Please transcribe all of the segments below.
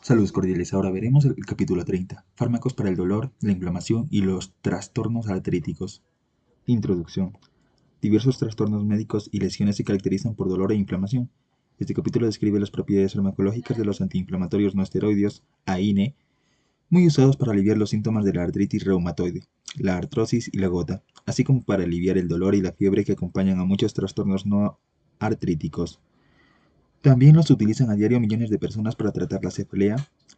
Saludos cordiales, ahora veremos el capítulo 30, fármacos para el dolor, la inflamación y los trastornos artríticos. Introducción. Diversos trastornos médicos y lesiones se caracterizan por dolor e inflamación. Este capítulo describe las propiedades farmacológicas de los antiinflamatorios no esteroideos, AINE, muy usados para aliviar los síntomas de la artritis reumatoide, la artrosis y la gota, así como para aliviar el dolor y la fiebre que acompañan a muchos trastornos no artríticos. También los utilizan a diario millones de personas para tratar la cefalea.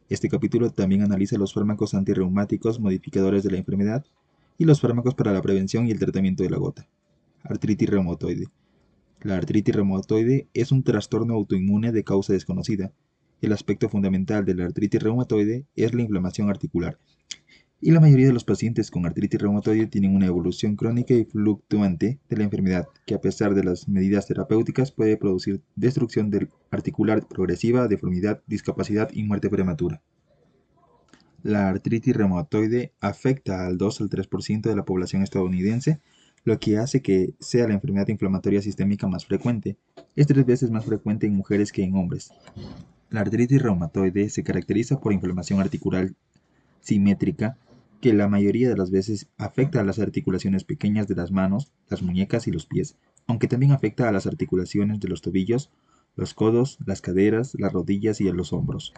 Este capítulo también analiza los fármacos antirreumáticos modificadores de la enfermedad y los fármacos para la prevención y el tratamiento de la gota. Artritis reumatoide. La artritis reumatoide es un trastorno autoinmune de causa desconocida. El aspecto fundamental de la artritis reumatoide es la inflamación articular, y la mayoría de los pacientes con artritis reumatoide tienen una evolución crónica y fluctuante de la enfermedad, que a pesar de las medidas terapéuticas puede producir destrucción del articular progresiva, deformidad, discapacidad y muerte prematura. La artritis reumatoide afecta al 2 al 3% de la población estadounidense, lo que hace que sea la enfermedad inflamatoria sistémica más frecuente. Es 3 veces más frecuente en mujeres que en hombres. La artritis reumatoide se caracteriza por inflamación articular simétrica que la mayoría de las veces afecta a las articulaciones pequeñas de las manos, las muñecas y los pies, aunque también afecta a las articulaciones de los tobillos, los codos, las caderas, las rodillas y a los hombros.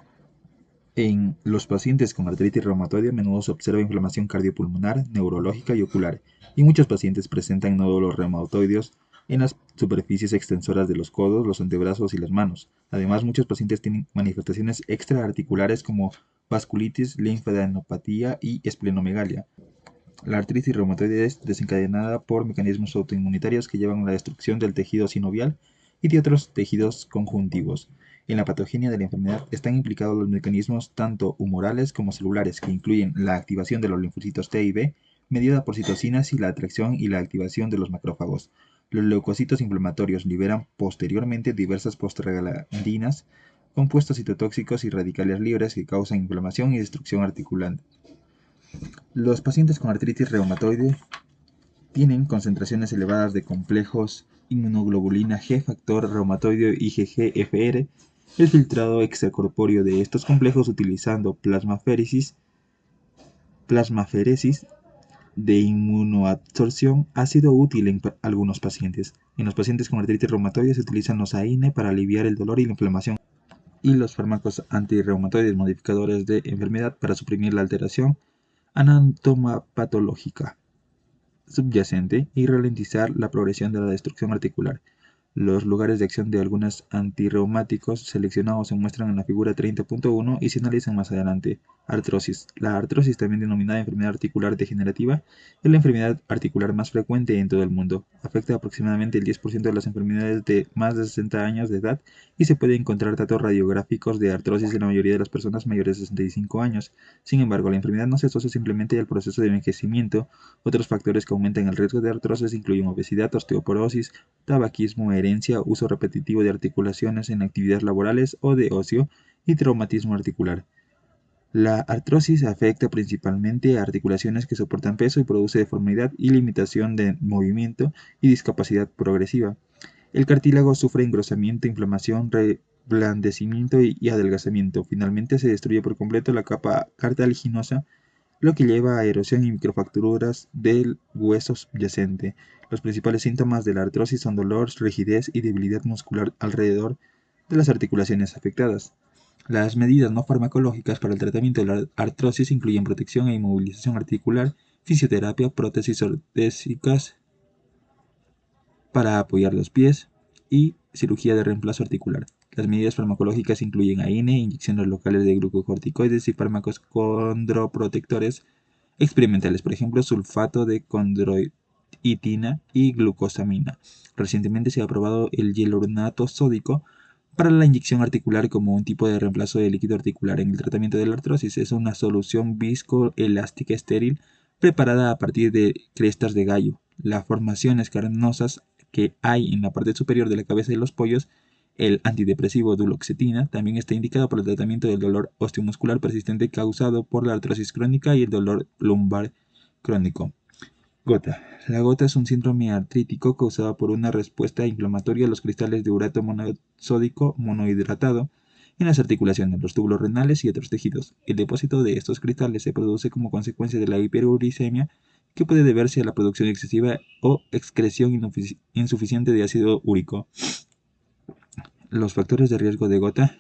En los pacientes con artritis reumatoide a menudo se observa inflamación cardiopulmonar, neurológica y ocular, y muchos pacientes presentan nódulos reumatoideos en las superficies extensoras de los codos, los antebrazos y las manos. Además, muchos pacientes tienen manifestaciones extraarticulares como vasculitis, linfadenopatía y esplenomegalia. La artritis reumatoide es desencadenada por mecanismos autoinmunitarios que llevan a la destrucción del tejido sinovial y de otros tejidos conjuntivos. En la patogenia de la enfermedad están implicados los mecanismos tanto humorales como celulares, que incluyen la activación de los linfocitos T y B, mediada por citocinas y la atracción y la activación de los macrófagos. Los leucocitos inflamatorios liberan posteriormente diversas prostaglandinas, compuestos citotóxicos y radicales libres que causan inflamación y destrucción articular. Los pacientes con artritis reumatoide tienen concentraciones elevadas de complejos inmunoglobulina G, factor reumatoideo IgG-FR, el filtrado extracorpóreo de estos complejos utilizando plasmaféresis de inmunoabsorción ha sido útil en algunos pacientes. En los pacientes con artritis reumatoide se utilizan los AINE para aliviar el dolor y la inflamación, y los fármacos antirreumatoides modificadores de enfermedad para suprimir la alteración anatomopatológica subyacente y ralentizar la progresión de la destrucción articular. Los lugares de acción de algunos antirreumáticos seleccionados se muestran en la figura 30.1 y se analizan más adelante. Artrosis. La artrosis, también denominada enfermedad articular degenerativa, es la enfermedad articular más frecuente en todo el mundo. Afecta aproximadamente el 10% de las enfermedades de más de 60 años de edad y se puede encontrar datos radiográficos de artrosis en la mayoría de las personas mayores de 65 años. Sin embargo, la enfermedad no se asocia simplemente al proceso de envejecimiento. Otros factores que aumentan el riesgo de artrosis incluyen obesidad, osteoporosis, tabaquismo, herencia, uso repetitivo de articulaciones en actividades laborales o de ocio y traumatismo articular. La artrosis afecta principalmente a articulaciones que soportan peso y produce deformidad y limitación de movimiento y discapacidad progresiva. El cartílago sufre engrosamiento, inflamación, reblandecimiento y adelgazamiento. Finalmente se destruye por completo la capa cartilaginosa, lo que lleva a erosión y microfracturas del hueso subyacente. Los principales síntomas de la artrosis son dolor, rigidez y debilidad muscular alrededor de las articulaciones afectadas. Las medidas no farmacológicas para el tratamiento de la artrosis incluyen protección e inmovilización articular, fisioterapia, prótesis ortésicas para apoyar los pies y cirugía de reemplazo articular. Las medidas farmacológicas incluyen AINE, inyecciones locales de glucocorticoides y fármacos condroprotectores experimentales, por ejemplo, sulfato de condroitina y glucosamina. Recientemente se ha aprobado el hialuronato sódico para la inyección articular como un tipo de reemplazo de líquido articular en el tratamiento de la artrosis. Es una solución viscoelástica estéril preparada a partir de crestas de gallo. Las formaciones carnosas que hay en la parte superior de la cabeza de los pollos. El antidepresivo duloxetina también está indicado para el tratamiento del dolor osteomuscular persistente causado por la artrosis crónica y el dolor lumbar crónico. Gota. La gota es un síndrome artrítico causado por una respuesta inflamatoria a los cristales de urato monosódico monohidratado en las articulaciones, los túbulos renales y otros tejidos. El depósito de estos cristales se produce como consecuencia de la hiperuricemia, que puede deberse a la producción excesiva o excreción insuficiente de ácido úrico. Los factores de riesgo de gota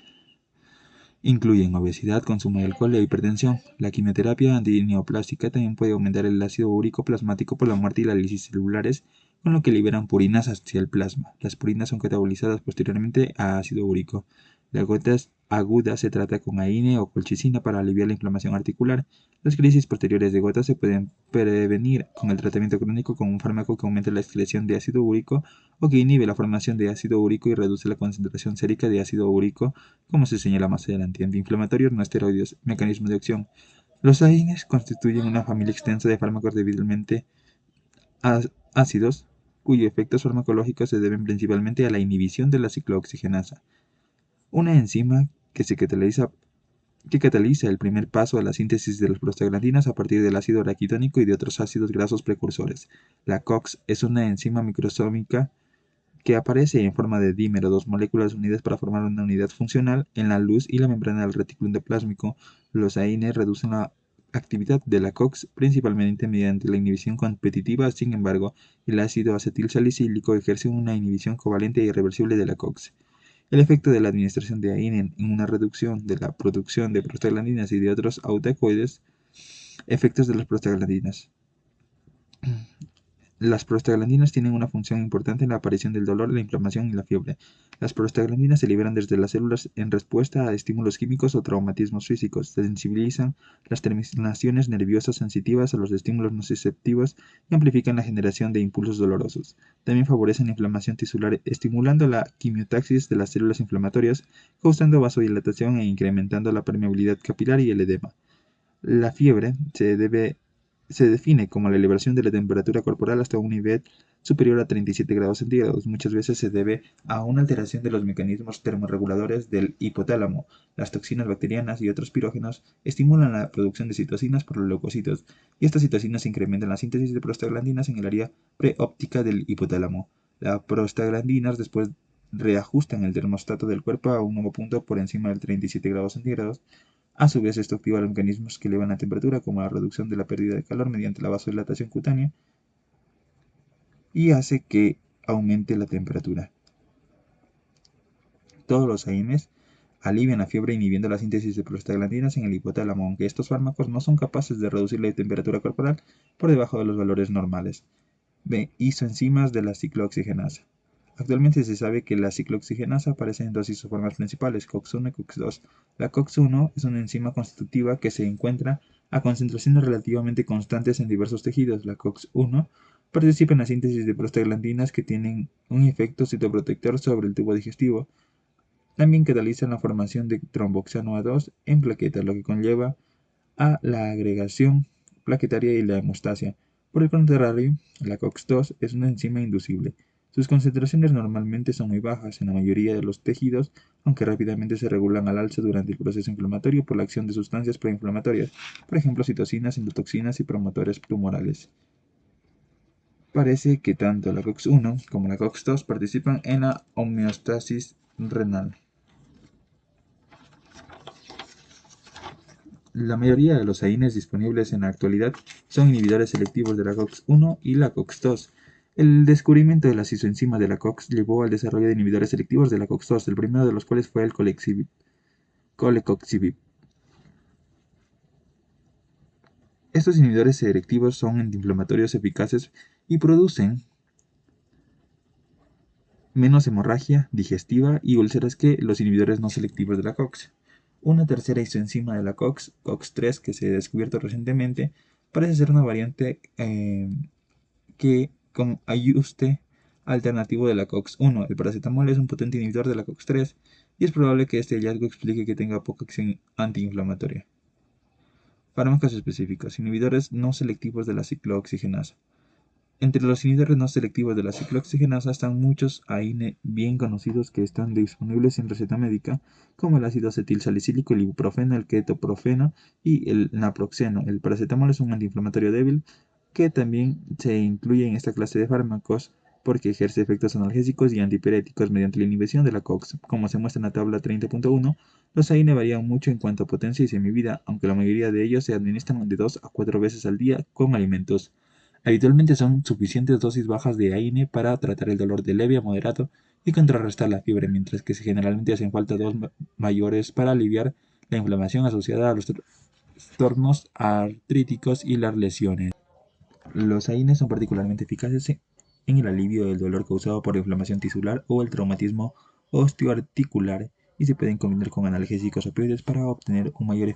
incluyen obesidad, consumo de alcohol e hipertensión. La quimioterapia antineoplástica también puede aumentar el ácido úrico plasmático por la muerte y la lisis celulares, con lo que liberan purinas hacia el plasma. Las purinas son catabolizadas posteriormente a ácido úrico. La gota aguda se trata con AINE o colchicina para aliviar la inflamación articular. Las crisis posteriores de gota se pueden prevenir con el tratamiento crónico con un fármaco que aumenta la excreción de ácido úrico o que inhibe la formación de ácido úrico y reduce la concentración sérica de ácido úrico, como se señala más adelante. Antiinflamatorios no esteroides. Mecanismo de acción. Los AINES constituyen una familia extensa de fármacos debidamente ácidos, cuyos efectos farmacológicos se deben principalmente a la inhibición de la ciclooxigenasa, una enzima que cataliza el primer paso a la síntesis de las prostaglandinas a partir del ácido araquitónico y de otros ácidos grasos precursores. La COX es una enzima microsómica que aparece en forma de dímero, dos moléculas unidas para formar una unidad funcional en la luz y la membrana del retículo endoplásmico. Los AINE reducen la actividad de la COX principalmente mediante la inhibición competitiva. Sin embargo, el ácido acetilsalicílico ejerce una inhibición covalente e irreversible de la COX. El efecto de la administración de AINE en una reducción de la producción de prostaglandinas y de otros autacoides. Efectos de las prostaglandinas. Las prostaglandinas tienen una función importante en la aparición del dolor, la inflamación y la fiebre. Las prostaglandinas se liberan desde las células en respuesta a estímulos químicos o traumatismos físicos. Sensibilizan las terminaciones nerviosas sensitivas a los estímulos nociceptivos y amplifican la generación de impulsos dolorosos. También favorecen la inflamación tisular, estimulando la quimiotaxis de las células inflamatorias, causando vasodilatación e incrementando la permeabilidad capilar y el edema. La fiebre se define como la elevación de la temperatura corporal hasta un nivel superior a 37 grados centígrados. Muchas veces se debe a una alteración de los mecanismos termorreguladores del hipotálamo. Las toxinas bacterianas y otros pirógenos estimulan la producción de citocinas por los leucocitos, y estas citocinas incrementan la síntesis de prostaglandinas en el área preóptica del hipotálamo. Las prostaglandinas después reajustan el termostato del cuerpo a un nuevo punto por encima del 37 grados centígrados. A su vez, esto activa los mecanismos que elevan la temperatura, como la reducción de la pérdida de calor mediante la vasodilatación cutánea, y hace que aumente la temperatura. Todos los AINES alivian la fiebre inhibiendo la síntesis de prostaglandinas en el hipotálamo, aunque estos fármacos no son capaces de reducir la temperatura corporal por debajo de los valores normales. B. Isoenzimas de la ciclooxigenasa. Actualmente se sabe que la ciclooxigenasa aparece en dos isoformas principales, COX-1 y COX-2. La COX-1 es una enzima constitutiva que se encuentra a concentraciones relativamente constantes en diversos tejidos. La COX-1 participa en la síntesis de prostaglandinas que tienen un efecto citoprotector sobre el tubo digestivo. También cataliza la formación de tromboxano A2 en plaquetas, lo que conlleva a la agregación plaquetaria y la hemostasia. Por el contrario, la COX-2 es una enzima inducible. Sus concentraciones normalmente son muy bajas en la mayoría de los tejidos, aunque rápidamente se regulan al alza durante el proceso inflamatorio por la acción de sustancias proinflamatorias, por ejemplo citocinas, endotoxinas y promotores tumorales. Parece que tanto la COX-1 como la COX-2 participan en la homeostasis renal. La mayoría de los AINES disponibles en la actualidad son inhibidores selectivos de la COX-1 y la COX-2. El descubrimiento de las isoenzimas de la COX llevó al desarrollo de inhibidores selectivos de la COX-2, el primero de los cuales fue el colecoxibib. Estos inhibidores selectivos son antiinflamatorios eficaces y producen menos hemorragia digestiva y úlceras que los inhibidores no selectivos de la COX. Una tercera isoenzima de la COX, COX-3, que se ha descubierto recientemente, parece ser una variante que con ajuste alternativo de la COX-1. El paracetamol es un potente inhibidor de la COX-3 y es probable que este hallazgo explique que tenga poca acción antiinflamatoria. Fármacos específicos. Inhibidores no selectivos de la ciclooxigenasa. Entre los inhibidores no selectivos de la ciclooxigenasa están muchos AINE bien conocidos que están disponibles sin receta médica, como el ácido acetilsalicílico, el ibuprofeno, el ketoprofeno y el naproxeno. El paracetamol es un antiinflamatorio débil que también se incluye en esta clase de fármacos porque ejerce efectos analgésicos y antipiréticos mediante la inhibición de la COX. Como se muestra en la tabla 30.1, los AINE varían mucho en cuanto a potencia y semivida, aunque la mayoría de ellos se administran de 2 a 4 veces al día con alimentos. Habitualmente son suficientes dosis bajas de AINE para tratar el dolor de leve a moderado y contrarrestar la fiebre, mientras que generalmente hacen falta mayores para aliviar la inflamación asociada a los trastornos artríticos y las lesiones. Los AINES son particularmente eficaces en el alivio del dolor causado por la inflamación tisular o el traumatismo osteoarticular y se pueden combinar con analgésicos opioides para obtener un mayor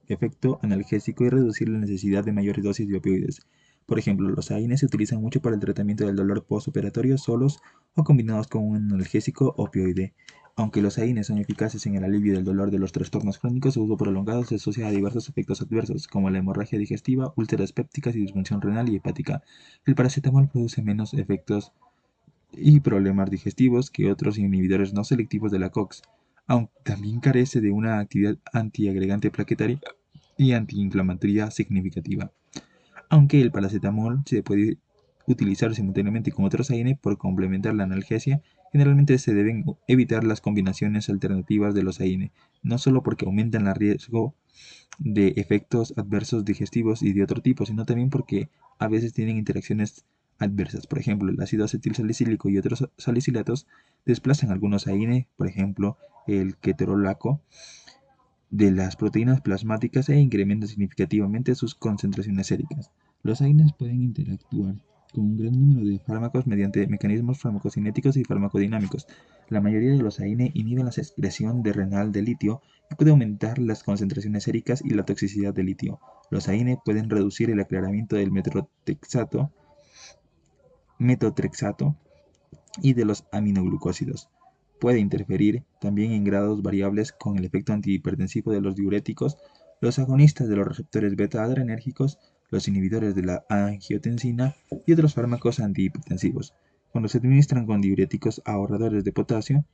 efecto analgésico y reducir la necesidad de mayores dosis de opioides. Por ejemplo, los AINES se utilizan mucho para el tratamiento del dolor postoperatorio solos o combinados con un analgésico opioide. Aunque los AINES son eficaces en el alivio del dolor de los trastornos crónicos, su uso prolongado se asocia a diversos efectos adversos, como la hemorragia digestiva, úlceras pépticas y disfunción renal y hepática. El paracetamol produce menos efectos y problemas digestivos que otros inhibidores no selectivos de la COX, aunque también carece de una actividad antiagregante plaquetaria y antiinflamatoria significativa. Aunque el paracetamol se puede utilizar simultáneamente con otros AINE por complementar la analgesia, generalmente se deben evitar las combinaciones alternativas de los AINE, no solo porque aumentan el riesgo de efectos adversos digestivos y de otro tipo, sino también porque a veces tienen interacciones adversas. Por ejemplo, el ácido acetilsalicílico y otros salicilatos desplazan algunos AINE, por ejemplo, el ketorolaco, de las proteínas plasmáticas e incrementan significativamente sus concentraciones séricas. Los AINES pueden interactuar con un gran número de fármacos mediante mecanismos farmacocinéticos y farmacodinámicos. La mayoría de los AINE inhiben la secreción de renal de litio y puede aumentar las concentraciones séricas y la toxicidad de litio. Los AINE pueden reducir el aclaramiento del metotrexato y de los aminoglucósidos. Puede interferir también en grados variables con el efecto antihipertensivo de los diuréticos, los agonistas de los receptores beta-adrenérgicos, los inhibidores de la angiotensina y otros fármacos antihipertensivos. Cuando se administran con diuréticos ahorradores de potasio,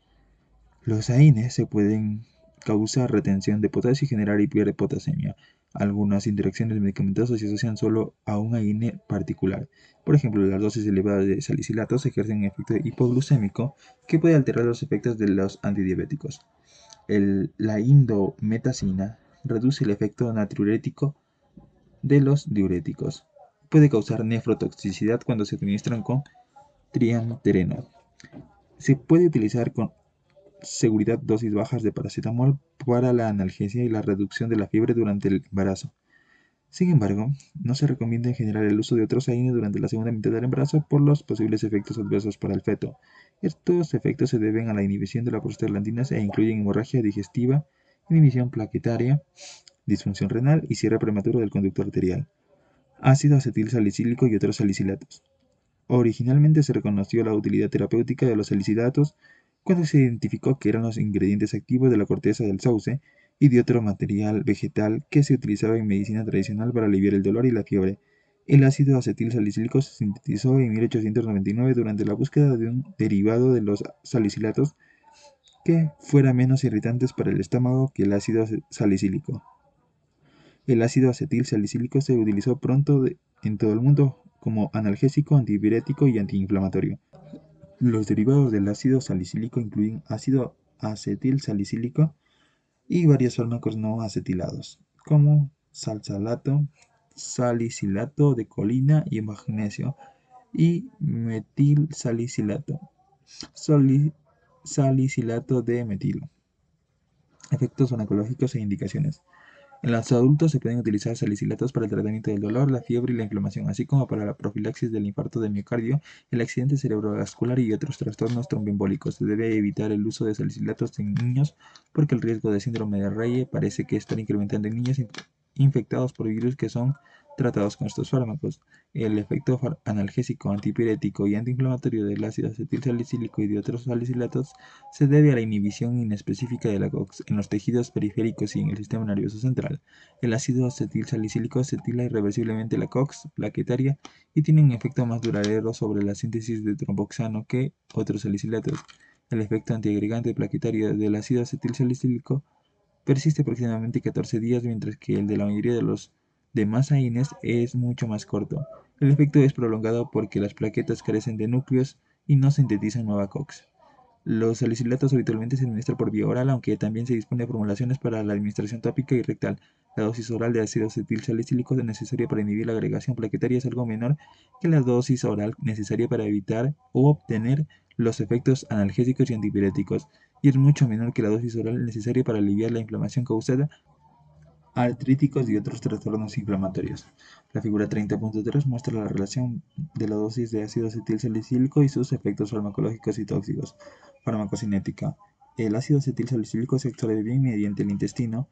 los AINES se pueden causar retención de potasio y generar hiperpotasemia. Algunas interacciones medicamentosas se asocian solo a un AINE particular. Por ejemplo, las dosis elevadas de salicilatos ejercen un efecto hipoglucémico que puede alterar los efectos de los antidiabéticos. La indometacina reduce el efecto natriurético de los diuréticos. Puede causar nefrotoxicidad cuando se administran con triamtereno. Se puede utilizar con seguridad dosis bajas de paracetamol para la analgesia y la reducción de la fiebre durante el embarazo. Sin embargo, no se recomienda en general el uso de otros AINE durante la segunda mitad del embarazo por los posibles efectos adversos para el feto. Estos efectos se deben a la inhibición de la prostaglandina e incluyen hemorragia digestiva, inhibición plaquetaria, disfunción renal y cierre prematuro del conducto arterial. Ácido acetil salicílico y otros salicilatos. Originalmente se reconoció la utilidad terapéutica de los salicilatos cuando se identificó que eran los ingredientes activos de la corteza del sauce y de otro material vegetal que se utilizaba en medicina tradicional para aliviar el dolor y la fiebre. El ácido acetil salicílico se sintetizó en 1899 durante la búsqueda de un derivado de los salicilatos que fuera menos irritantes para el estómago que el ácido salicílico. El ácido acetil salicílico se utilizó pronto en todo el mundo como analgésico, antipirético y antiinflamatorio. Los derivados del ácido salicílico incluyen ácido acetil salicílico y varios fármacos no acetilados, como salsalato, salicilato de colina y magnesio y metilsalicilato, salicilato de metilo. Efectos farmacológicos e indicaciones. En los adultos se pueden utilizar salicilatos para el tratamiento del dolor, la fiebre y la inflamación, así como para la profilaxis del infarto de miocardio, el accidente cerebrovascular y otros trastornos tromboembólicos. Se debe evitar el uso de salicilatos en niños porque el riesgo de síndrome de Reye parece que está incrementando en niños infectados por virus que son tratados con estos fármacos. El efecto analgésico, antipirético y antiinflamatorio del ácido acetilsalicílico y de otros salicilatos se debe a la inhibición inespecífica de la COX en los tejidos periféricos y en el sistema nervioso central. El ácido acetilsalicílico acetila irreversiblemente la COX plaquetaria y tiene un efecto más duradero sobre la síntesis de tromboxano que otros salicilatos. El efecto antiagregante plaquetario del ácido acetilsalicílico persiste aproximadamente 14 días, mientras que el de la mayoría de los demás AINES es mucho más corto. El efecto es prolongado porque las plaquetas carecen de núcleos y no sintetizan nueva COX. Los salicilatos habitualmente se administran por vía oral, aunque también se dispone de formulaciones para la administración tópica y rectal. La dosis oral de ácido acetilsalicílico necesaria para inhibir la agregación plaquetaria es algo menor que la dosis oral necesaria para evitar o obtener los efectos analgésicos y antipiréticos, y es mucho menor que la dosis oral necesaria para aliviar la inflamación causada artríticos y otros trastornos inflamatorios. La figura 30.3 muestra la relación de la dosis de ácido acetilsalicílico y sus efectos farmacológicos y tóxicos. Farmacocinética. El ácido acetilsalicílico se absorbe bien mediante el intestino,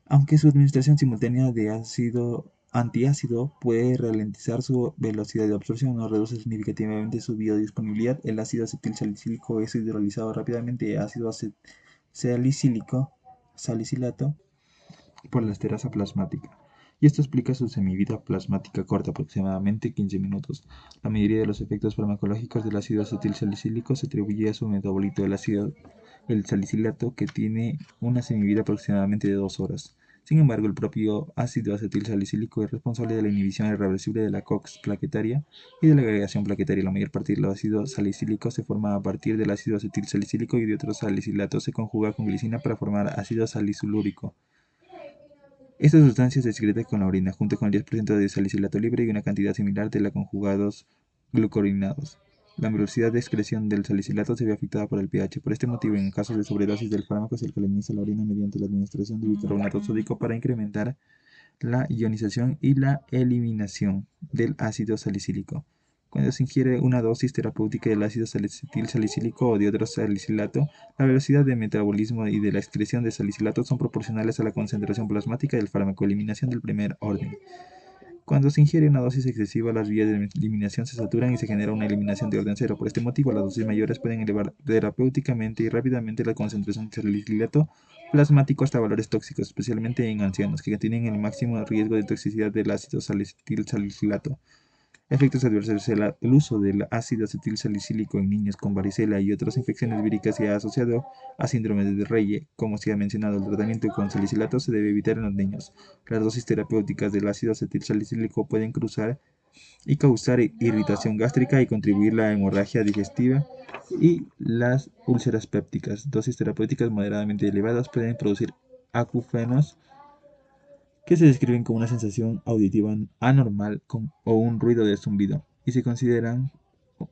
aunque su administración simultánea de ácido antiácido puede ralentizar su velocidad de absorción o reduce significativamente su biodisponibilidad. El ácido acetilsalicílico es hidrolizado rápidamente a ácido salicilato por la esterasa plasmática, y esto explica su semivida plasmática corta, aproximadamente 15 minutos. La mayoría de los efectos farmacológicos del ácido acetilsalicílico se atribuye a su metabolito, el salicilato, que tiene una semivida aproximadamente de 2 horas. Sin embargo, el propio ácido acetilsalicílico es responsable de la inhibición irreversible de la COX plaquetaria y de la agregación plaquetaria. La mayor parte del ácido salicílico se forma a partir del ácido acetilsalicílico y de otros salicilatos se conjuga con glicina para formar ácido salicilúrico. Esta sustancia se excreta con la orina, junto con el 10% de salicilato libre y una cantidad similar de la conjugados glucurinados. La velocidad de excreción del salicilato se ve afectada por el pH. Por este motivo, en casos de sobredosis del fármaco, se alcaliniza la orina mediante la administración de bicarbonato sódico para incrementar la ionización y la eliminación del ácido salicílico. Cuando se ingiere una dosis terapéutica del ácido salicílico o de otro salicilato, la velocidad de metabolismo y de la excreción de salicilato son proporcionales a la concentración plasmática del fármaco. Eliminación del primer orden. Cuando se ingiere una dosis excesiva, las vías de eliminación se saturan y se genera una eliminación de orden cero. Por este motivo, las dosis mayores pueden elevar terapéuticamente y rápidamente la concentración de salicilato plasmático hasta valores tóxicos, especialmente en ancianos, que tienen el máximo riesgo de toxicidad del ácido salicilato. Efectos adversos. El uso del ácido acetilsalicílico en niños con varicela y otras infecciones víricas se ha asociado a síndrome de Reye. Como se ha mencionado, el tratamiento con salicilato se debe evitar en los niños. Las dosis terapéuticas del ácido acetilsalicílico pueden cruzar y causar irritación gástrica y contribuir a la hemorragia digestiva y las úlceras pépticas. Dosis terapéuticas moderadamente elevadas pueden producir acúfenos que se describen como una sensación auditiva anormal o un ruido de zumbido, y se consideran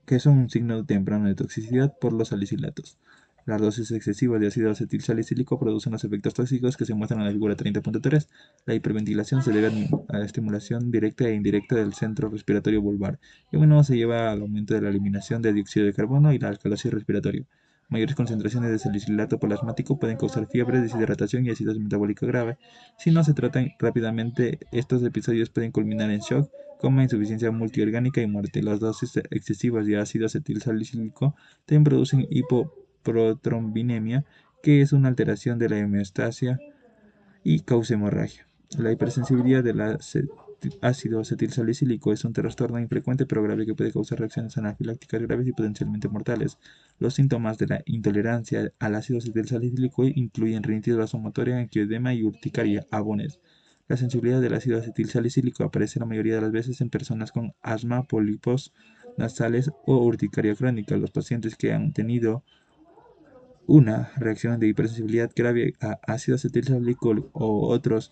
que son un signo temprano de toxicidad por los salicilatos. Las dosis excesivas de ácido acetilsalicílico producen los efectos tóxicos que se muestran en la figura 30.3. La hiperventilación se debe a la estimulación directa e indirecta del centro respiratorio vulvar, y a menudo se lleva al aumento de la eliminación de dióxido de carbono y la alcalosis respiratoria. Mayores concentraciones de salicilato plasmático pueden causar fiebre, deshidratación y acidosis metabólica grave. Si no se tratan rápidamente, estos episodios pueden culminar en shock, coma, insuficiencia multiorgánica y muerte. Las dosis excesivas de ácido acetilsalicílico también producen hipoprotrombinemia, que es una alteración de la homeostasia y causa hemorragia. La hipersensibilidad del ácido acetilsalicílico es un trastorno infrecuente pero grave que puede causar reacciones anafilácticas graves y potencialmente mortales. Los síntomas de la intolerancia al ácido acetilsalicílico incluyen rinitis vasomotora, angioedema y urticaria, abones. La sensibilidad del ácido acetilsalicílico aparece la mayoría de las veces en personas con asma, pólipos nasales o urticaria crónica. Los pacientes que han tenido una reacción de hipersensibilidad grave a ácido acetilsalicílico o otros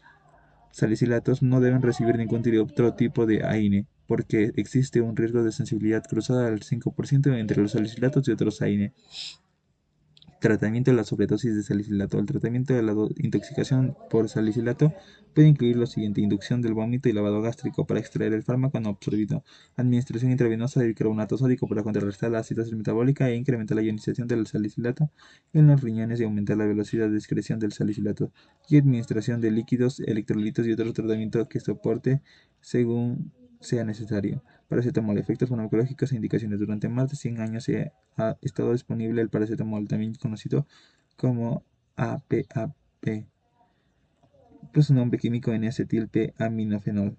salicilatos no deben recibir ningún otro tipo de AINE, porque existe un riesgo de sensibilidad cruzada al 5% entre los salicilatos y otros AINE. Tratamiento de la sobredosis de salicilato. El tratamiento de la intoxicación por salicilato puede incluir lo siguiente: inducción del vómito y lavado gástrico para extraer el fármaco no absorbido, administración intravenosa de bicarbonato sódico para contrarrestar la acidosis metabólica e incrementar la ionización del salicilato en los riñones y aumentar la velocidad de excreción del salicilato, y administración de líquidos, electrolitos y otro tratamiento que soporte según sea necesario. Paracetamol. Efectos farmacológicos e indicaciones. Durante más de 100 años se ha estado disponible el paracetamol, también conocido como APAP, pues su nombre químico N-acetil-P-aminofenol,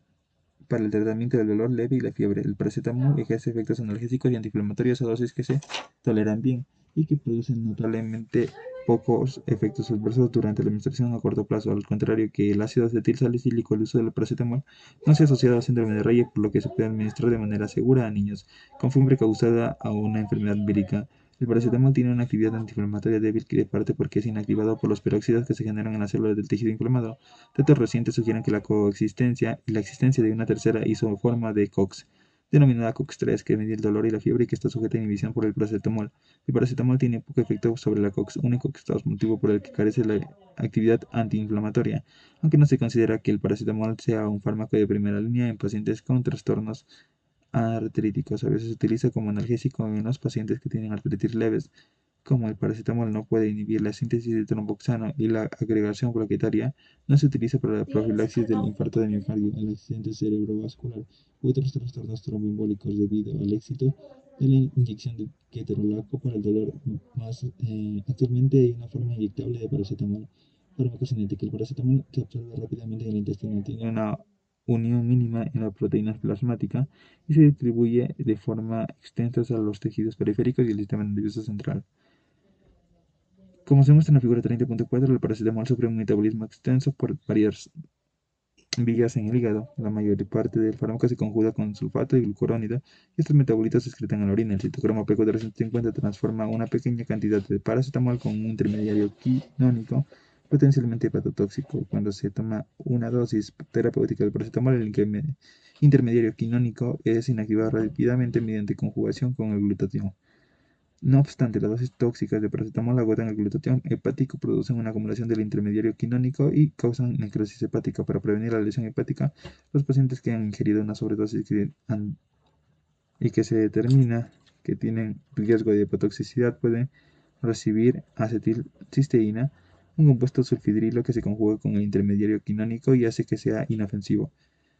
para el tratamiento del dolor leve y la fiebre. El paracetamol ejerce efectos analgésicos y antiinflamatorios a dosis que se toleran bien y que producen notablemente pocos efectos adversos durante la administración a corto plazo, al contrario que el ácido acetilsalicílico. El uso del paracetamol no se ha asociado a síndrome de Reye, por lo que se puede administrar de manera segura a niños con fiebre causada a una enfermedad vírica. El paracetamol tiene una actividad antiinflamatoria débil que parte porque es inactivado por los peróxidos que se generan en las células del tejido inflamado. Datos recientes sugieren que la coexistencia y la existencia de una tercera isoforma de COX, denominada COX-3, que mide el dolor y la fiebre y que está sujeta a inhibición por el paracetamol. El paracetamol tiene poco efecto sobre la COX, único motivo por el que carece la actividad antiinflamatoria, aunque no se considera que el paracetamol sea un fármaco de primera línea en pacientes con trastornos artríticos. A veces se utiliza como analgésico en los pacientes que tienen artritis leves. Como el paracetamol no puede inhibir la síntesis de tromboxano y la agregación plaquetaria, no se utiliza para la profilaxis del infarto de miocardio, el accidente cerebrovascular u otros trastornos tromboembólicos debido al éxito de la inyección de ketorolaco para el dolor. Actualmente hay una forma inyectable de paracetamol farmacocinética. El paracetamol se absorbe rápidamente en el intestino, tiene una unión mínima en la proteína plasmática y se distribuye de forma extensa a los tejidos periféricos y el sistema nervioso central. Como se muestra en la figura 30.4, el paracetamol sufre un metabolismo extenso por varias vías en el hígado. La mayor parte del fármaco se conjuga con sulfato y glucurónido, y estos metabolitos se excretan en la orina. El citocromo P450 transforma una pequeña cantidad de paracetamol con un intermediario quinónico potencialmente hepatotóxico. Cuando se toma una dosis terapéutica del paracetamol, el intermediario quinónico es inactivado rápidamente mediante conjugación con el glutatión. No obstante, las dosis tóxicas de paracetamol agotan el glutatión hepático, producen una acumulación del intermediario quinónico y causan necrosis hepática. Para prevenir la lesión hepática, los pacientes que han ingerido una sobredosis y que se determina que tienen riesgo de hepatotoxicidad pueden recibir acetilcisteína, un compuesto sulfidrilo que se conjuga con el intermediario quinónico y hace que sea inofensivo.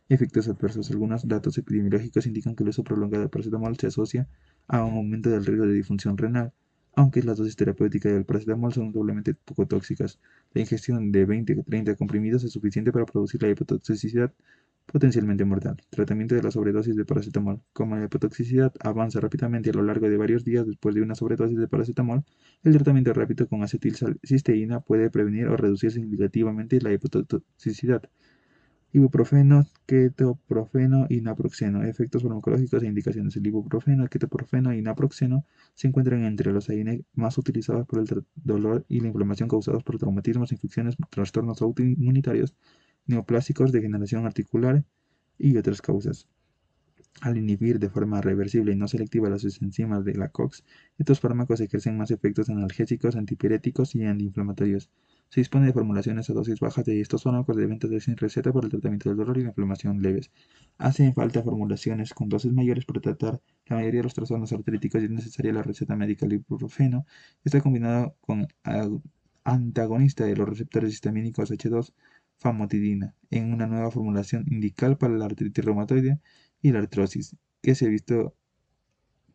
Efectos adversos. Algunos datos epidemiológicos indican que el uso prolongado de paracetamol se asocia a un aumento del riesgo de disfunción renal, aunque las dosis terapéuticas del paracetamol son doblemente poco tóxicas. La ingestión de 20 o 30 comprimidos es suficiente para producir la hepatotoxicidad potencialmente mortal. Tratamiento de la sobredosis de paracetamol. Como la hepatotoxicidad avanza rápidamente a lo largo de varios días después de una sobredosis de paracetamol, el tratamiento rápido con acetilcisteína puede prevenir o reducir significativamente la hepatotoxicidad. Ibuprofeno, ketoprofeno y naproxeno. Efectos farmacológicos e indicaciones. El ibuprofeno, el ketoprofeno y naproxeno se encuentran entre los AINE más utilizados por el dolor y la inflamación causados por traumatismos, infecciones, trastornos autoinmunitarios, neoplásicos, degeneración articular y otras causas. Al inhibir de forma reversible y no selectiva las enzimas de la COX, estos fármacos ejercen más efectos analgésicos, antipiréticos y antiinflamatorios. Se dispone de formulaciones a dosis bajas de estos fármacos de venta sin receta para el tratamiento del dolor y la inflamación leves. Hacen falta formulaciones con dosis mayores para tratar la mayoría de los trastornos artríticos y es necesaria la receta médica. El ibuprofeno está combinado con antagonista de los receptores histamínicos H2 famotidina en una nueva formulación indical para la artritis reumatoide y la artrosis, que se ha visto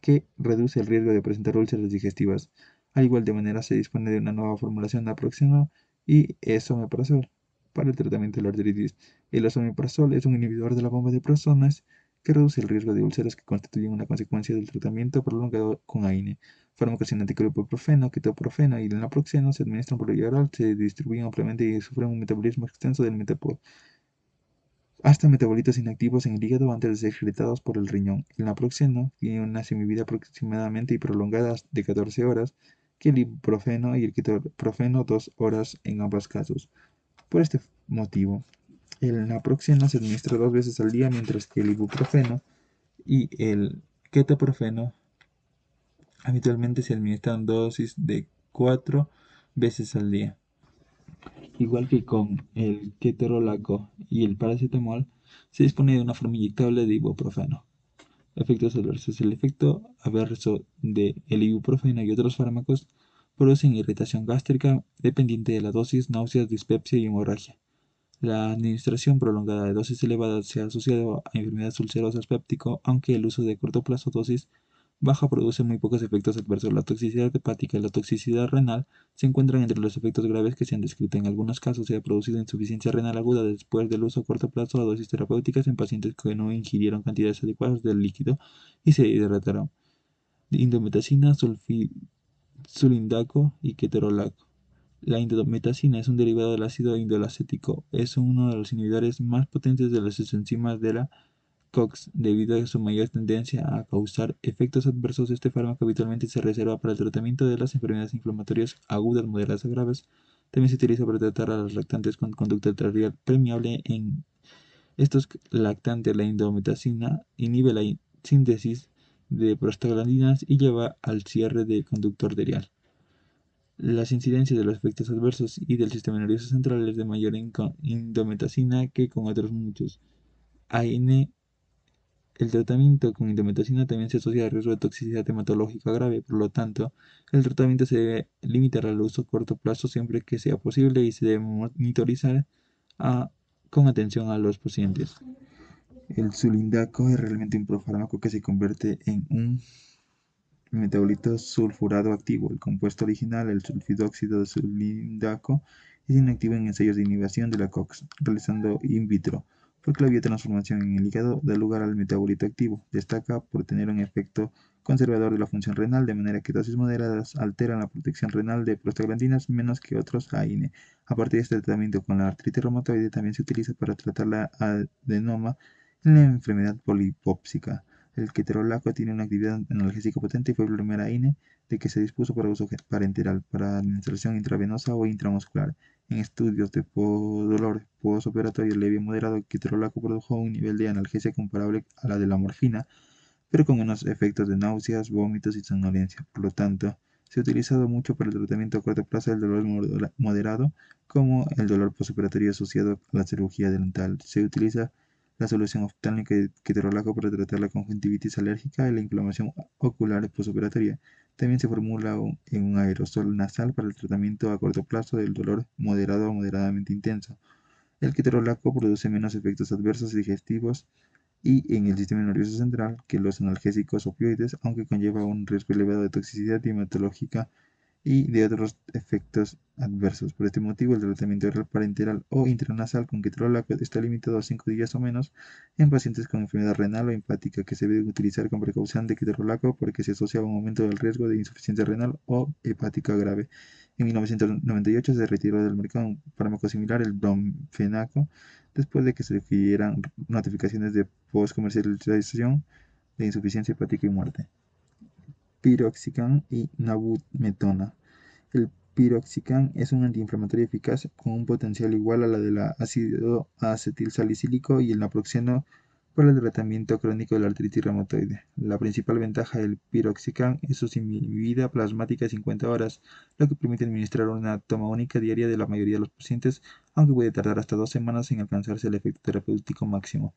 que reduce el riesgo de presentar úlceras digestivas. Al igual de manera se dispone de una nueva formulación de naproxeno y esomeprazol para el tratamiento de la artritis. El esomeprazol es un inhibidor de la bomba de protones que reduce el riesgo de úlceras que constituyen una consecuencia del tratamiento prolongado con AINE. Fármacos cinéticos de ibuprofeno, ketoprofeno y el naproxeno se administran por vía oral, se distribuyen ampliamente y sufren un metabolismo extenso del hasta metabolitos inactivos en el hígado antes de ser excretados por el riñón. El naproxeno tiene una semivida aproximadamente y prolongada de 14 horas, que el ibuprofeno y el ketoprofeno 2 horas en ambos casos. Por este motivo, el naproxeno se administra 2 veces al día, mientras que el ibuprofeno y el ketoprofeno habitualmente se administran dosis de 4 veces al día. Igual que con el ketorolaco y el paracetamol, se dispone de una forma inyectable de ibuprofeno. Efectos adversos. El efecto adverso del ibuprofeno y otros fármacos producen irritación gástrica dependiente de la dosis, náuseas, dispepsia y hemorragia. La administración prolongada de dosis elevadas se ha asociado a enfermedades ulcerosas péptico, aunque el uso de corto plazo dosis baja produce muy pocos efectos adversos. La toxicidad hepática y la toxicidad renal se encuentran entre los efectos graves que se han descrito. En algunos casos se ha producido insuficiencia renal aguda después del uso a corto plazo de dosis terapéuticas en pacientes que no ingirieron cantidades adecuadas del líquido y se hidrataron. Indometacina, sulfindaco y ketorolaco. La indometacina es un derivado del ácido indolacético. Es uno de los inhibidores más potentes de las enzimas de la COX. Debido a su mayor tendencia a causar efectos adversos, este fármaco habitualmente se reserva para el tratamiento de las enfermedades inflamatorias agudas, moderadas o graves. También se utiliza para tratar a los lactantes con conducta arterial permeable. En estos lactantes, la indometacina inhibe la síntesis de prostaglandinas y lleva al cierre de conducto arterial. Las incidencias de los efectos adversos y del sistema nervioso central es de mayor con indometacina que con otros muchos. AN. El tratamiento con indometacina también se asocia a riesgo de toxicidad hematológica grave, por lo tanto, el tratamiento se debe limitar al uso a corto plazo siempre que sea posible y se debe monitorizar con atención a los pacientes. El sulindaco es realmente un profármaco que se convierte en un metabolito sulfurado activo. El compuesto original, el sulfidóxido de sulindaco, es inactivo en ensayos de inhibición de la COX, realizando in vitro, porque la biotransformación en el hígado da lugar al metabolito activo. Destaca por tener un efecto conservador de la función renal, de manera que dosis moderadas alteran la protección renal de prostaglandinas menos que otros AINE. Aparte de este tratamiento con la artritis reumatoide, también se utiliza para tratar la adenoma en la enfermedad polipópsica. El ketorolaco tiene una actividad analgésica potente y fue el primer AINE de que se dispuso para uso parenteral, para administración intravenosa o intramuscular. En estudios de dolor postoperatorio leve y moderado, el ketorolaco produjo un nivel de analgesia comparable a la de la morfina, pero con unos efectos de náuseas, vómitos y somnolencia. Por lo tanto, se ha utilizado mucho para el tratamiento a corto plazo del dolor moderado, como el dolor postoperatorio asociado a la cirugía dental. Se utiliza la solución oftálmica de ketorolaco para tratar la conjuntivitis alérgica y la inflamación ocular postoperatoria. También se formula en un aerosol nasal para el tratamiento a corto plazo del dolor moderado o moderadamente intenso. El ketorolaco produce menos efectos adversos digestivos y en el sistema nervioso central que los analgésicos opioides, aunque conlleva un riesgo elevado de toxicidad hematológica y de otros efectos adversos. Por este motivo, el tratamiento oral parenteral o intranasal con ketorolaco está limitado a 5 días o menos en pacientes con enfermedad renal o hepática, que se debe utilizar con precaución de ketorolaco porque se asocia a un aumento del riesgo de insuficiencia renal o hepática grave. En 1998 se retiró del mercado un fármaco similar, el bromfenaco, después de que se recibieran notificaciones de post-comercialización de insuficiencia hepática y muerte. Piroxicam y nabumetona. El piroxicam es un antiinflamatorio eficaz con un potencial igual a la del ácido acetilsalicílico y el naproxeno para el tratamiento crónico de la artritis reumatoide. La principal ventaja del piroxicam es su vida plasmática de 50 horas, lo que permite administrar una toma única diaria de la mayoría de los pacientes, aunque puede tardar hasta 2 semanas en alcanzarse el efecto terapéutico máximo.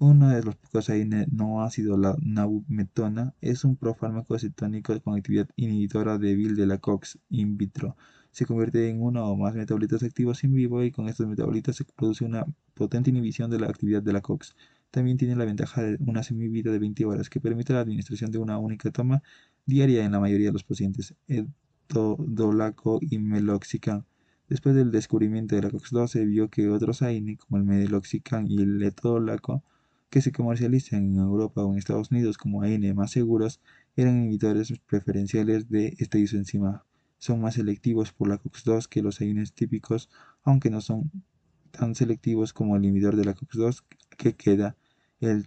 Uno de los pocos no ácido, la nabumetona, es un profármaco cetónico con actividad inhibidora débil de la COX in vitro. Se convierte en uno o más metabolitos activos in vivo y con estos metabolitos se produce una potente inhibición de la actividad de la COX. También tiene la ventaja de una semivida de 20 horas que permite la administración de una única toma diaria en la mayoría de los pacientes. Etodolaco y meloxicam. Después del descubrimiento de la COX-2 se vio que otros AINE como el meloxicam y el etodolaco que se comercializan en Europa o en Estados Unidos como AINE más seguros eran inhibidores preferenciales de esta isoenzima. Son más selectivos por la COX-2 que los AINEs típicos, aunque no son tan selectivos como el inhibidor de la COX-2 que queda, el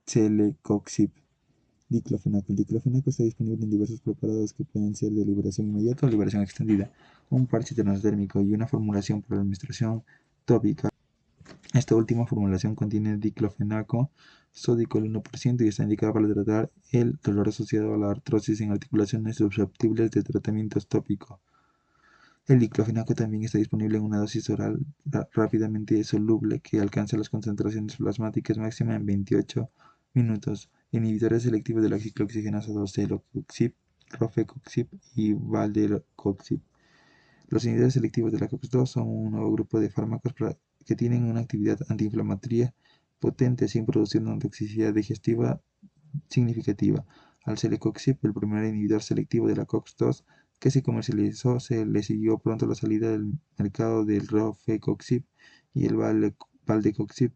celecoxib. Diclofenaco. El diclofenaco está disponible en diversos preparados que pueden ser de liberación inmediata o liberación extendida, un parche transdérmico y una formulación para administración tópica. Esta última formulación contiene diclofenaco sódico al 1% y está indicada para tratar el dolor asociado a la artrosis en articulaciones susceptibles de tratamientos tópicos. El diclofenaco también está disponible en una dosis oral rápidamente soluble que alcanza las concentraciones plasmáticas máximas en 28 minutos. Inhibidores selectivos de la ciclooxigenasa 2, celocoxib, rofecoxib y valdecoxib. Los inhibidores selectivos de la COX-2 son un nuevo grupo de fármacos que tienen una actividad antiinflamatoria potente sin producir una toxicidad digestiva significativa. Al celecoxib, el primer inhibidor selectivo de la COX-2 que se comercializó, se le siguió pronto la salida del mercado del rofecoxib y el valdecoxib.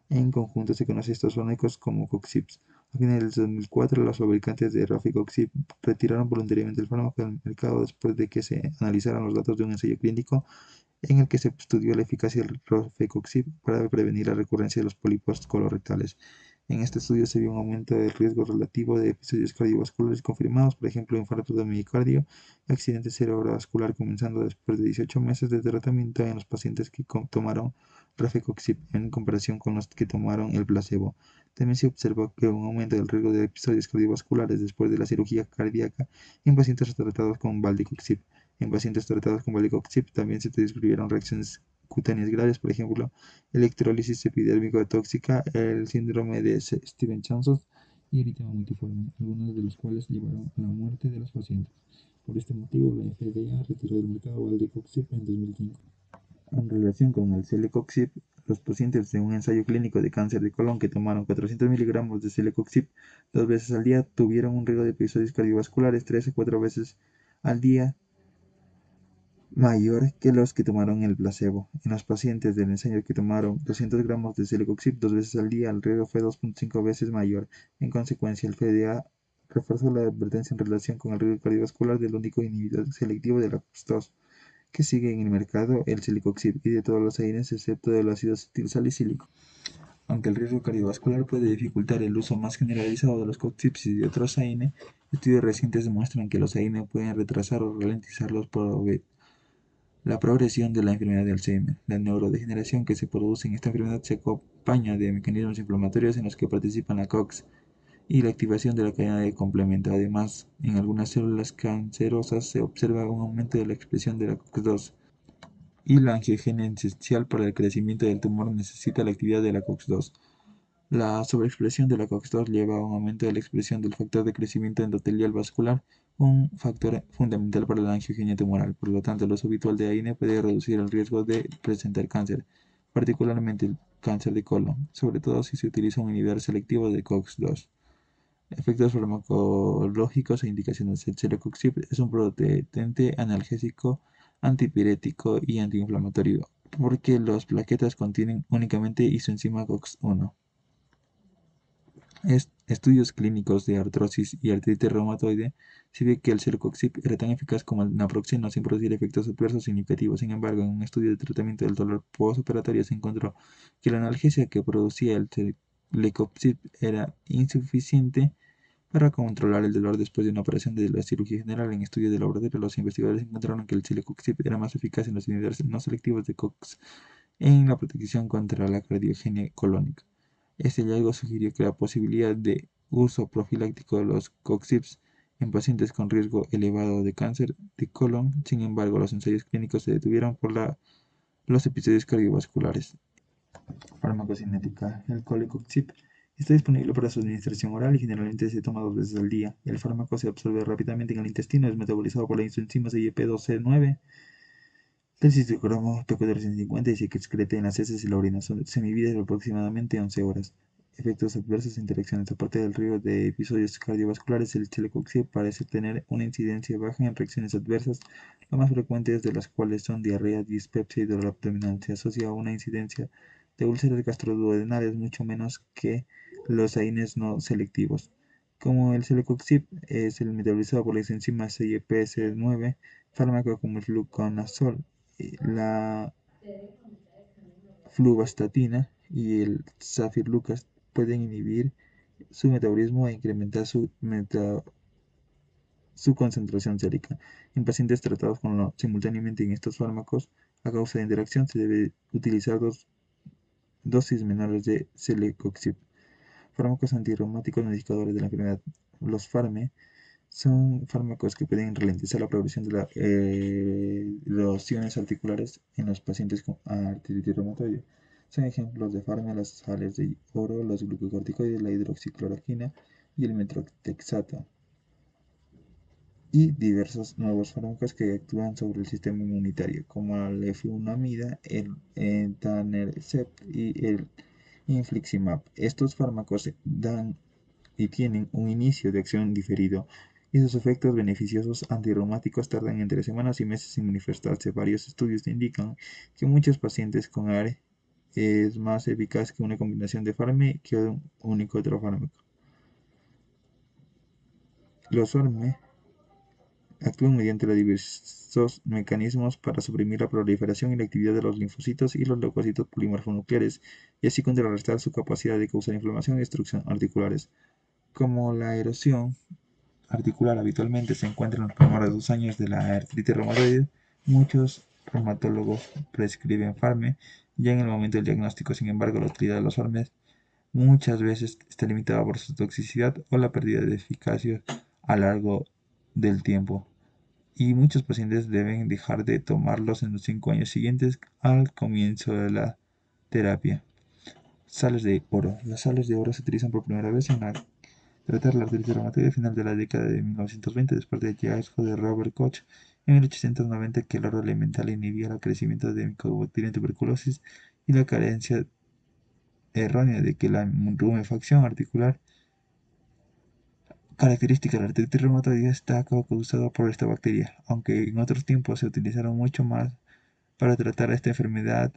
En conjunto se conocen estos fármacos como coxibs. A finales de 2004, los fabricantes de Rofecoxib retiraron voluntariamente el fármaco del mercado después de que se analizaran los datos de un ensayo clínico en el que se estudió la eficacia del Rofecoxib para prevenir la recurrencia de los pólipos colorectales. En este estudio se vio un aumento del riesgo relativo de episodios cardiovasculares confirmados, por ejemplo, infarto de miocardio y accidente cerebrovascular, comenzando después de 18 meses de tratamiento en los pacientes que tomaron Rofecoxib en comparación con los que tomaron el placebo. También se observó que un aumento del riesgo de episodios cardiovasculares después de la cirugía cardíaca en pacientes tratados con Valdecoxib. En pacientes tratados con Valdecoxib también se describieron reacciones cutáneas graves, por ejemplo, electrólisis epidérmico tóxica, el síndrome de Stevens-Johnson y eritema multiforme, algunos de los cuales llevaron a la muerte de los pacientes. Por este motivo, la FDA retiró del mercado Valdecoxib en 2005. En relación con el Celecoxib, los pacientes de un ensayo clínico de cáncer de colon que tomaron 400 miligramos de Celecoxib 2 veces al día tuvieron un riesgo de episodios cardiovasculares 3 a 4 veces al día mayor que los que tomaron el placebo. En los pacientes del ensayo que tomaron 200 gramos de Celecoxib 2 veces al día, el riesgo fue 2.5 veces mayor. En consecuencia, el FDA reforzó la advertencia en relación con el riesgo cardiovascular del único inhibidor selectivo de la COX-2 que sigue en el mercado, el Celecoxib, y de todos los AINES excepto del ácido acetil salicílico. Aunque el riesgo cardiovascular puede dificultar el uso más generalizado de los COX-10 y de otros AINE, estudios recientes demuestran que los AINE pueden retrasar o ralentizar la progresión de la enfermedad de Alzheimer. La neurodegeneración que se produce en esta enfermedad se acompaña de mecanismos inflamatorios en los que participan la COX y la activación de la cadena de complemento. Además, en algunas células cancerosas se observa un aumento de la expresión de la COX-2 y la angiogenia esencial para el crecimiento del tumor necesita la actividad de la COX-2. La sobreexpresión de la COX-2 lleva a un aumento de la expresión del factor de crecimiento endotelial vascular, un factor fundamental para la angiogenia tumoral. Por lo tanto, el uso habitual de AINE puede reducir el riesgo de presentar cáncer, particularmente el cáncer de colon, sobre todo si se utiliza un inhibidor selectivo de COX-2. Efectos farmacológicos e indicaciones. El Celecoxib es un potente analgésico, antipirético y antiinflamatorio, porque las plaquetas contienen únicamente isoenzima COX-1. Estudios clínicos de artrosis y artritis reumatoide se ve que el Celecoxib era tan eficaz como el naproxeno sin producir efectos adversos significativos. Sin embargo, en un estudio de tratamiento del dolor postoperatorio se encontró que la analgesia que producía el Celecoxib era insuficiente para controlar el dolor después de una operación de la cirugía general. En estudios de laboratorio, los investigadores encontraron que el Celecoxib era más eficaz en los inhibidores no selectivos de COX en la protección contra la cardiogenia colónica. Este hallazgo sugirió que la posibilidad de uso profiláctico de los COX-10 en pacientes con riesgo elevado de cáncer de colon. Sin embargo, los ensayos clínicos se detuvieron por los episodios cardiovasculares. Farmacocinética. El Colecoxib está disponible para su administración oral y generalmente se toma 2 veces al día. El fármaco se absorbe rápidamente en el intestino, es metabolizado por la enzima CYP2C9 del citocromo P450 y se excreta en las heces y la orina. Son semividas de aproximadamente 11 horas. Efectos adversos e interacciones. Aparte del riesgo de episodios cardiovasculares, el Celecoxib parece tener una incidencia baja en reacciones adversas, las más frecuentes de las cuales son diarrea, dispepsia y dolor abdominal. Se asocia a una incidencia de úlceras gastroduodenales mucho menos que los AINES no selectivos. Como el Celecoxib es el metabolizado por las enzimas CYP-C9, fármaco como el fluconazol, la fluvastatina y el safirlucas pueden inhibir su metabolismo e incrementar su concentración sérica. En pacientes tratados simultáneamente en estos fármacos, a causa de interacción, se debe utilizar dosis menores de Celecoxib. Fármacos antirreumáticos modificadores de la enfermedad. Los FARME son fármacos que pueden ralentizar la progresión de las erosiones articulares en los pacientes con artritis reumatoide. Son ejemplos de FARME las sales de oro, los glucocorticoides, la hidroxicloroquina y el metrotexato, y diversos nuevos fármacos que actúan sobre el sistema inmunitario, como la leflunomida, el etanercept y el infliximab. Estos fármacos dan y tienen un inicio de acción diferido, y sus efectos beneficiosos antirreumáticos tardan entre semanas y meses en manifestarse. Varios estudios indican que muchos pacientes con ARE es más eficaz que una combinación de fármaco que un único otro fármaco. Los FARME actúan mediante diversos mecanismos para suprimir la proliferación y la actividad de los linfocitos y los leucocitos polimorfonucleares y así contrarrestar su capacidad de causar inflamación y destrucción articulares. Como la erosión articular habitualmente se encuentra en los primeros 2 años de la artritis reumatoide, muchos reumatólogos prescriben FARME ya en el momento del diagnóstico. Sin embargo, la utilidad de los FARME muchas veces está limitada por su toxicidad o la pérdida de eficacia a lo largo del tiempo, y muchos pacientes deben dejar de tomarlos en los 5 años siguientes al comienzo de la terapia. Sales de oro. Las sales de oro se utilizan por primera vez en tratar la artritis reumatoide a final de la década de 1920, después del hallazgo de Robert Koch en 1890 que el oro elemental inhibía el crecimiento de Mycobacterium tuberculosis y la carencia errónea de que la rumefacción articular característica de la artritis reumatoide está causada por esta bacteria, aunque en otros tiempos se utilizaron mucho más para tratar esta enfermedad.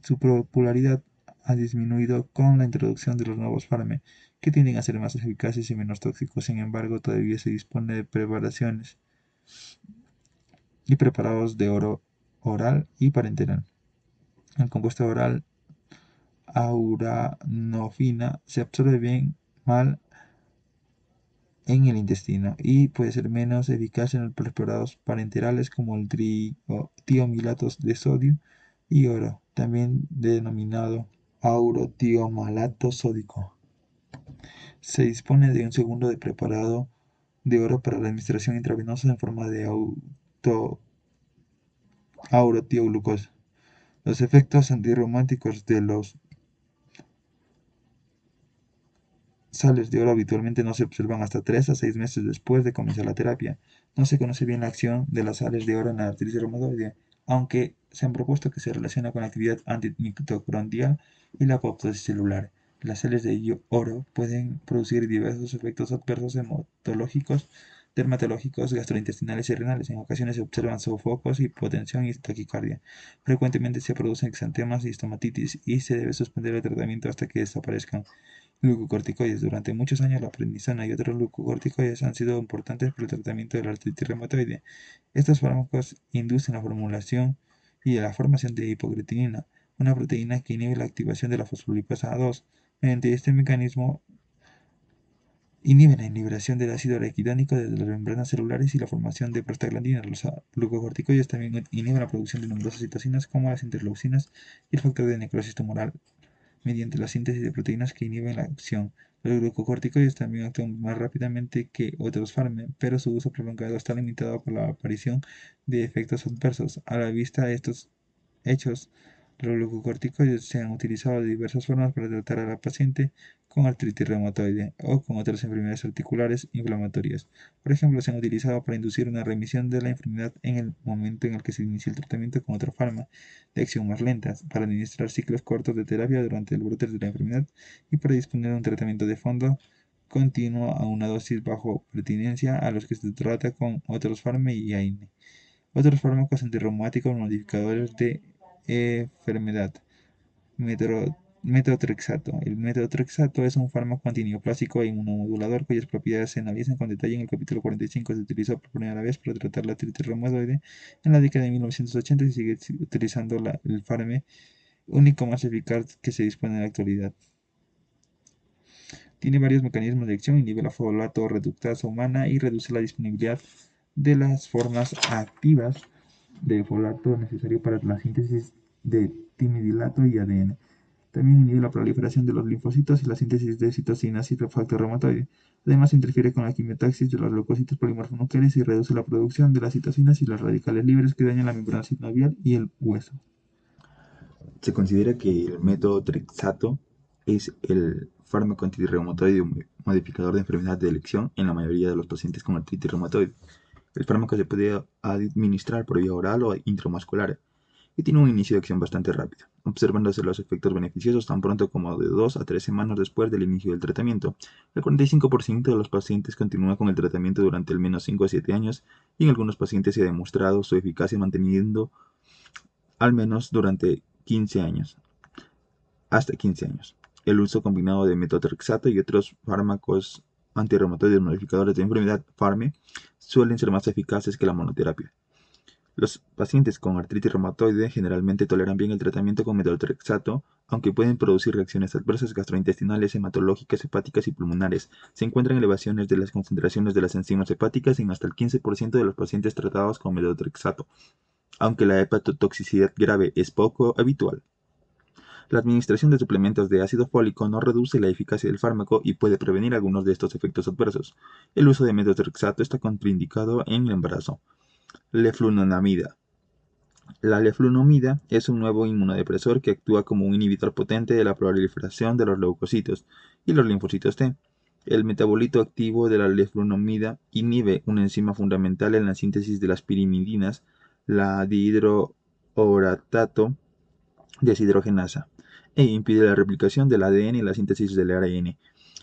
Su popularidad ha disminuido con la introducción de los nuevos fármacos, que tienden a ser más eficaces y menos tóxicos. Sin embargo, todavía se dispone de preparaciones y preparados de oro oral y parenteral. El compuesto oral auranofina se absorbe bien mal en el intestino y puede ser menos eficaz en los preparados parenterales como el tiomilatos de sodio y oro, también denominado aurotiomalato sódico. Se dispone de un segundo de preparado de oro para la administración intravenosa en forma de aurotio-glucosa. Los efectos antirreumáticos de los sales de oro habitualmente no se observan hasta 3 a 6 meses después de comenzar la terapia. No se conoce bien la acción de las sales de oro en la artritis reumatoide, aunque se han propuesto que se relaciona con la actividad antimitocondrial y la apoptosis celular. Las sales de oro pueden producir diversos efectos adversos hematológicos, dermatológicos, gastrointestinales y renales. En ocasiones se observan sofocos, hipotensión y taquicardia. Frecuentemente se producen exantemas y estomatitis y se debe suspender el tratamiento hasta que desaparezcan. Glucocorticoides. Durante muchos años la prednisona y otros glucocorticoides han sido importantes para el tratamiento de la artritis reumatoide. Estos fármacos inducen la formulación y la formación de hipocreatinina, una proteína que inhibe la activación de la fosfolipasa A2. Mediante este mecanismo inhiben la liberación del ácido araquidónico desde las membranas celulares y la formación de prostaglandinas. Los glucocorticoides también inhiben la producción de numerosas citocinas como las interleucinas y el factor de necrosis tumoral mediante la síntesis de proteínas que inhiben la acción. Los glucocorticoides también actúan más rápidamente que otros fármacos, pero su uso prolongado está limitado por la aparición de efectos adversos. A la vista de estos hechos, los glucocorticoides se han utilizado de diversas formas para tratar a la paciente con artritis reumatoide o con otras enfermedades articulares inflamatorias. Por ejemplo, se han utilizado para inducir una remisión de la enfermedad en el momento en el que se inicia el tratamiento con otro fármaco de acción más lenta, para administrar ciclos cortos de terapia durante el brote de la enfermedad y para disponer de un tratamiento de fondo continuo a una dosis bajo pertinencia a los que se trata con otros fármacos y AINE. Otros fármacos antirreumáticos modificadores de enfermedad. Metotrexato. El metotrexato es un fármaco antineoplásico e inmunomodulador cuyas propiedades se analizan con detalle en el capítulo 45. Se utilizó por primera vez para tratar la artritis reumatoide en la década de 1980 y sigue utilizando el fármaco único más eficaz que se dispone en la actualidad. Tiene varios mecanismos de acción, inhibe la folato reductasa humana y reduce la disponibilidad de las formas activas de folato necesario para la síntesis de timidilato y ADN. También inhibe la proliferación de los linfocitos y la síntesis de citocinas y factor reumatoide. Además, interfiere con la quimiotaxis de los leucocitos polimorfonucleares y reduce la producción de las citocinas y los radicales libres que dañan la membrana sinovial y el hueso. Se considera que el metotrexato es el fármaco antirreumatoide modificador de enfermedad de elección en la mayoría de los pacientes con artritis reumatoide. El fármaco se puede administrar por vía oral o intramuscular y tiene un inicio de acción bastante rápido, observándose los efectos beneficiosos tan pronto como de 2 a 3 semanas después del inicio del tratamiento. El 45% de los pacientes continúa con el tratamiento durante al menos 5 a 7 años y en algunos pacientes se ha demostrado su eficacia manteniendo al menos durante 15 años, hasta 15 años. El uso combinado de metotrexato y otros fármacos antirreumatoides modificadores de enfermedad, FARME, suelen ser más eficaces que la monoterapia. Los pacientes con artritis reumatoide generalmente toleran bien el tratamiento con metotrexato, aunque pueden producir reacciones adversas gastrointestinales, hematológicas, hepáticas y pulmonares. Se encuentran elevaciones de las concentraciones de las enzimas hepáticas en hasta el 15% de los pacientes tratados con metotrexato, aunque la hepatotoxicidad grave es poco habitual. La administración de suplementos de ácido fólico no reduce la eficacia del fármaco y puede prevenir algunos de estos efectos adversos. El uso de metotrexato está contraindicado en el embarazo. Leflunomida. La leflunomida es un nuevo inmunodepresor que actúa como un inhibidor potente de la proliferación de los leucocitos y los linfocitos T. El metabolito activo de la leflunomida inhibe una enzima fundamental en la síntesis de las pirimidinas, la dihidrooratato deshidrogenasa, e impide la replicación del ADN y la síntesis del ARN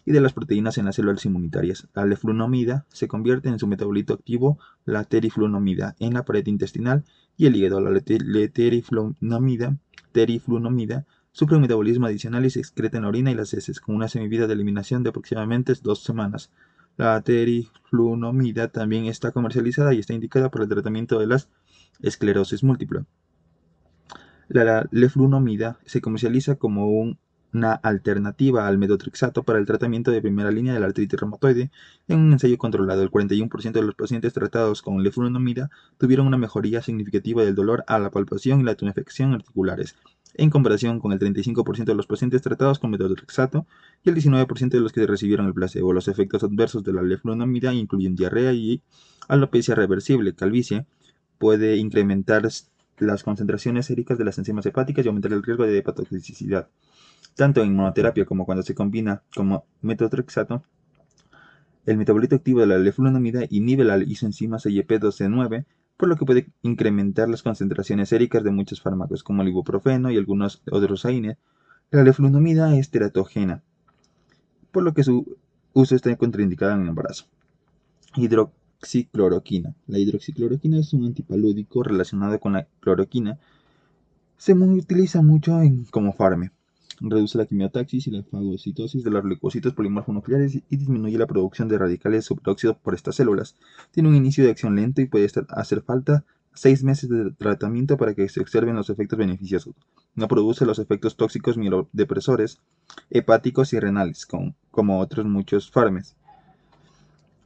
y de las proteínas en las células inmunitarias. La leflunomida se convierte en su metabolito activo, la teriflunomida, en la pared intestinal y el hígado. La teriflunomida sufre un metabolismo adicional y se excreta en la orina y las heces, con una semivida de eliminación de aproximadamente 2 semanas. La teriflunomida también está comercializada y está indicada para el tratamiento de la esclerosis múltiple. La leflunomida se comercializa como una alternativa al metotrexato para el tratamiento de primera línea de la artritis reumatoide. En un ensayo controlado, el 41% de los pacientes tratados con leflunomida tuvieron una mejoría significativa del dolor a la palpación y la tonefacción articulares, en comparación con el 35% de los pacientes tratados con metotrexato y el 19% de los que recibieron el placebo. Los efectos adversos de la leflunomida incluyen diarrea y alopecia reversible, calvicie, puede incrementar las concentraciones séricas de las enzimas hepáticas y aumentar el riesgo de hepatotoxicidad. Tanto en monoterapia como cuando se combina con metotrexato, el metabolito activo de la leflunomida inhibe la isoenzima CYP2C9, por lo que puede incrementar las concentraciones séricas de muchos fármacos, como el ibuprofeno y algunos otros AINE. La leflunomida es teratogena, por lo que su uso está contraindicado en el embarazo. Hidroxicloroquina. La hidroxicloroquina es un antipalúdico relacionado con la cloroquina. Se utiliza mucho como FARME. Reduce la quimiotaxis y la fagocitosis de los leucocitos polimorfonucleares y disminuye la producción de radicales superóxidos por estas células. Tiene un inicio de acción lento y puede hacer falta 6 meses de tratamiento para que se observen los efectos beneficiosos. No produce los efectos tóxicos mielodepresores, hepáticos y renales, como otros muchos FARMES.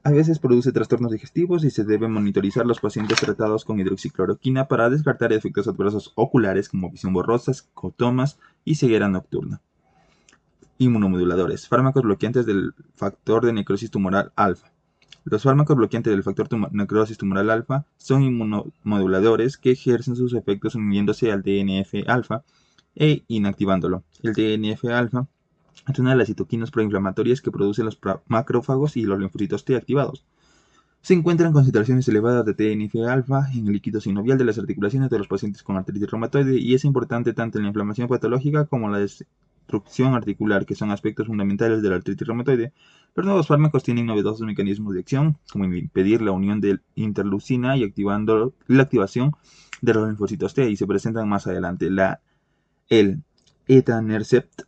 A veces produce trastornos digestivos y se debe monitorizar los pacientes tratados con hidroxicloroquina para descartar efectos adversos oculares como visión borrosa, escotomas y ceguera nocturna. Inmunomoduladores. Fármacos bloqueantes del factor de necrosis tumoral alfa. Los fármacos bloqueantes del factor necrosis tumoral alfa son inmunomoduladores que ejercen sus efectos uniéndose al TNF-alfa e inactivándolo. El TNF-alfa es una de las citoquinas proinflamatorias que producen los macrófagos y los linfocitos T activados. Se encuentran concentraciones elevadas de TNF-alfa en el líquido sinovial de las articulaciones de los pacientes con artritis reumatoide y es importante tanto en la inflamación patológica como en la destrucción articular, que son aspectos fundamentales de la artritis reumatoide. Los nuevos fármacos tienen novedosos mecanismos de acción, como impedir la unión de interleucina y activando la activación de los linfocitos T, y se presentan más adelante. El etanercept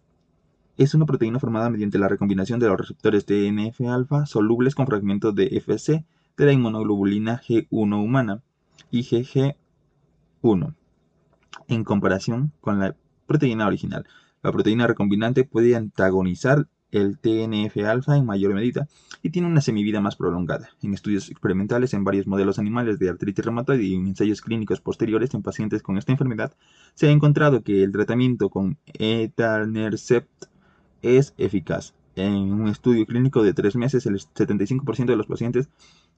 es una proteína formada mediante la recombinación de los receptores TNF-alfa solubles con fragmentos de Fc de la inmunoglobulina G1 humana, IgG1, en comparación con la proteína original. La proteína recombinante puede antagonizar el TNF-alfa en mayor medida y tiene una semivida más prolongada. En estudios experimentales en varios modelos animales de artritis reumatoide y en ensayos clínicos posteriores en pacientes con esta enfermedad, se ha encontrado que el tratamiento con etanercept es eficaz. En un estudio clínico de 3 meses, el 75% de los pacientes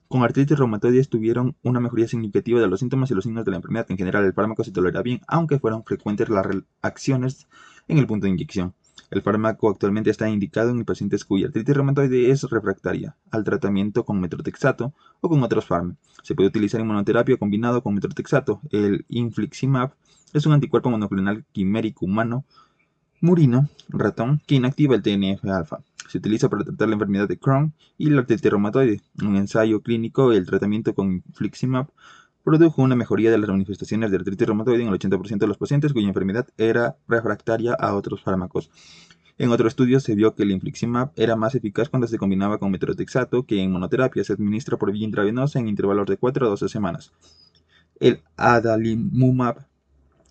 con artritis reumatoide tuvieron una mejoría significativa de los síntomas y los signos de la enfermedad. En general, el fármaco se tolera bien, aunque fueron frecuentes las reacciones en el punto de inyección. El fármaco actualmente está indicado en pacientes cuya artritis reumatoide es refractaria al tratamiento con metotrexato o con otros fármacos. Se puede utilizar en monoterapia combinado con metotrexato. El infliximab es un anticuerpo monoclonal quimérico humano murino, ratón, que inactiva el TNF-alfa. Se utiliza para tratar la enfermedad de Crohn y la artritis reumatoide. En un ensayo clínico, el tratamiento con infliximab produjo una mejoría de las manifestaciones de artritis reumatoide en el 80% de los pacientes cuya enfermedad era refractaria a otros fármacos. En otro estudio se vio que el infliximab era más eficaz cuando se combinaba con metotrexato, que en monoterapia se administra por vía intravenosa en intervalos de 4 a 12 semanas. El adalimumab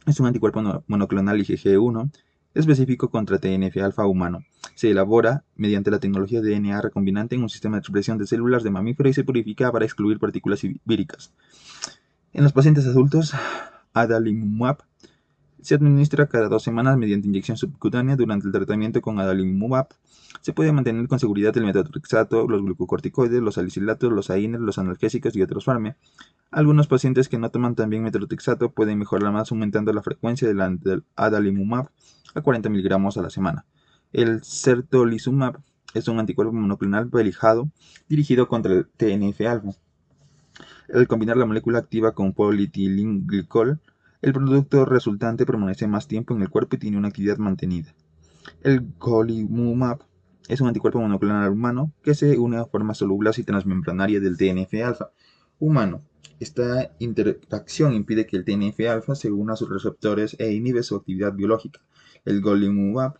es un anticuerpo monoclonal IgG1 específico contra TNF-alfa humano. Se elabora mediante la tecnología de DNA recombinante en un sistema de expresión de células de mamífero y se purifica para excluir partículas víricas. En los pacientes adultos, adalimumab se administra cada 2 semanas mediante inyección subcutánea. Durante el tratamiento con adalimumab se puede mantener con seguridad el metotrexato, los glucocorticoides, los salicilatos, los AINES, los analgésicos y otros fármacos. Algunos pacientes que no toman también metotrexato pueden mejorar más aumentando la frecuencia del adalimumab a 40 miligramos a la semana. El certolizumab es un anticuerpo monoclonal belijado dirigido contra el TNF-alfa. Al combinar la molécula activa con polietilenglicol, el producto resultante permanece más tiempo en el cuerpo y tiene una actividad mantenida. El golimumab es un anticuerpo monoclonal humano que se une a forma soluble y transmembranaria del TNF-alfa humano. Esta interacción impide que el TNF-alfa se una a sus receptores e inhibe su actividad biológica. El golimumab,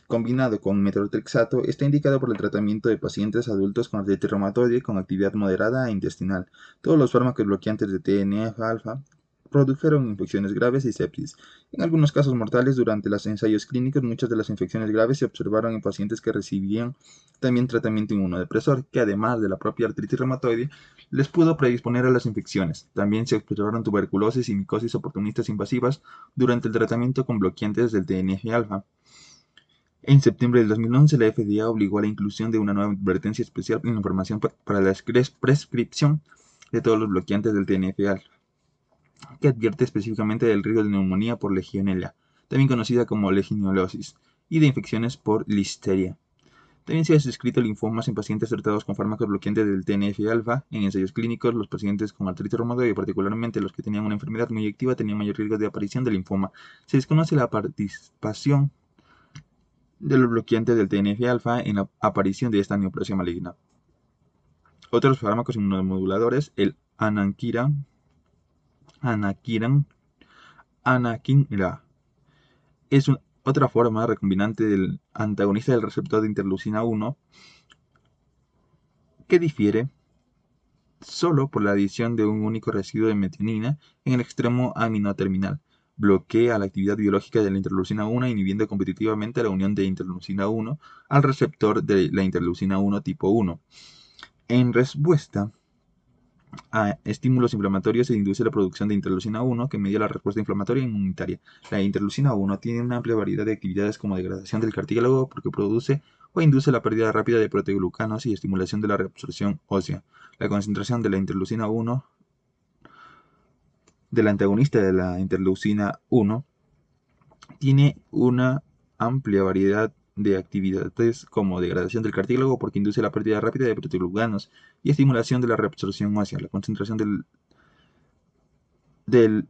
combinado con metotrexato, está indicado por el tratamiento de pacientes adultos con artritis reumatoide con actividad moderada e intestinal. Todos los fármacos bloqueantes de TNF-alfa produjeron infecciones graves y sepsis. En algunos casos mortales, durante los ensayos clínicos, muchas de las infecciones graves se observaron en pacientes que recibían también tratamiento inmunodepresor, que además de la propia artritis reumatoide, les pudo predisponer a las infecciones. También se observaron tuberculosis y micosis oportunistas invasivas durante el tratamiento con bloqueantes del TNF-alfa. En septiembre del 2011, la FDA obligó a la inclusión de una nueva advertencia especial en la información para la prescripción de todos los bloqueantes del TNF-alfa, que advierte específicamente del riesgo de neumonía por Legionella, también conocida como legionellosis, y de infecciones por Listeria. También se ha descrito linfomas en pacientes tratados con fármacos bloqueantes del TNF-alfa. En ensayos clínicos, los pacientes con artritis reumatoide, particularmente los que tenían una enfermedad muy activa, tenían mayor riesgo de aparición de linfoma. Se desconoce la participación de los bloqueantes del TNF-alfa en la aparición de esta neoplasia maligna. Otros fármacos inmunomoduladores, el anakinra, es otra forma recombinante del antagonista del receptor de interleucina 1 que difiere solo por la adición de un único residuo de metionina en el extremo aminoterminal. Bloquea la actividad biológica de la interleucina 1, inhibiendo competitivamente la unión de interleucina 1 al receptor de la interleucina 1 tipo 1. En respuesta a estímulos inflamatorios se induce la producción de interleucina 1 que media la respuesta inflamatoria e inmunitaria. La interleucina 1 tiene una amplia variedad de actividades como degradación del cartílago porque produce o induce la pérdida rápida de proteoglucanos y estimulación de la reabsorción ósea. La concentración de la interleucina 1 del antagonista de la interleucina 1 tiene una amplia variedad de actividades como degradación del cartílago porque induce la pérdida rápida de proteoglucanos y estimulación de la reabsorción ósea. La concentración del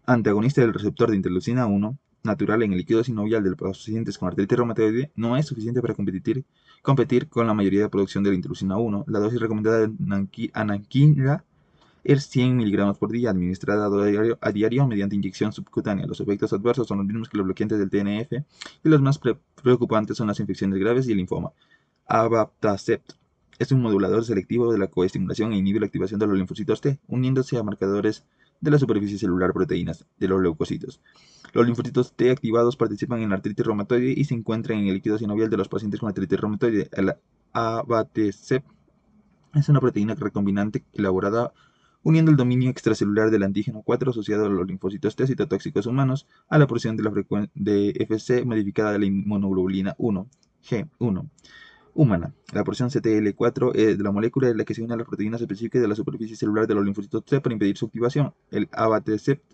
antagonista del receptor de interleucina 1 natural en el líquido sinovial de los pacientes con artritis reumatoide no es suficiente para competir con la mayoría de producción de la interleucina 1. La dosis recomendada de anakinra es 100 mg por día, administrada a diario mediante inyección subcutánea. Los efectos adversos son los mismos que los bloqueantes del TNF y los más preocupantes son las infecciones graves y el linfoma. Abatacept es un modulador selectivo de la coestimulación e inhibe la activación de los linfocitos T, uniéndose a marcadores de la superficie celular proteínas de los leucocitos. Los linfocitos T activados participan en la artritis reumatoide y se encuentran en el líquido sinovial de los pacientes con artritis reumatoide. El abatacept es una proteína recombinante elaborada uniendo el dominio extracelular del antígeno 4 asociado a los linfocitos T citotóxicos humanos a la porción de la de FC modificada de la inmunoglobulina 1, G1, humana. La porción CTL4 de la molécula es la que se une a las proteínas específicas de la superficie celular de los linfocitos T para impedir su activación. El abatacept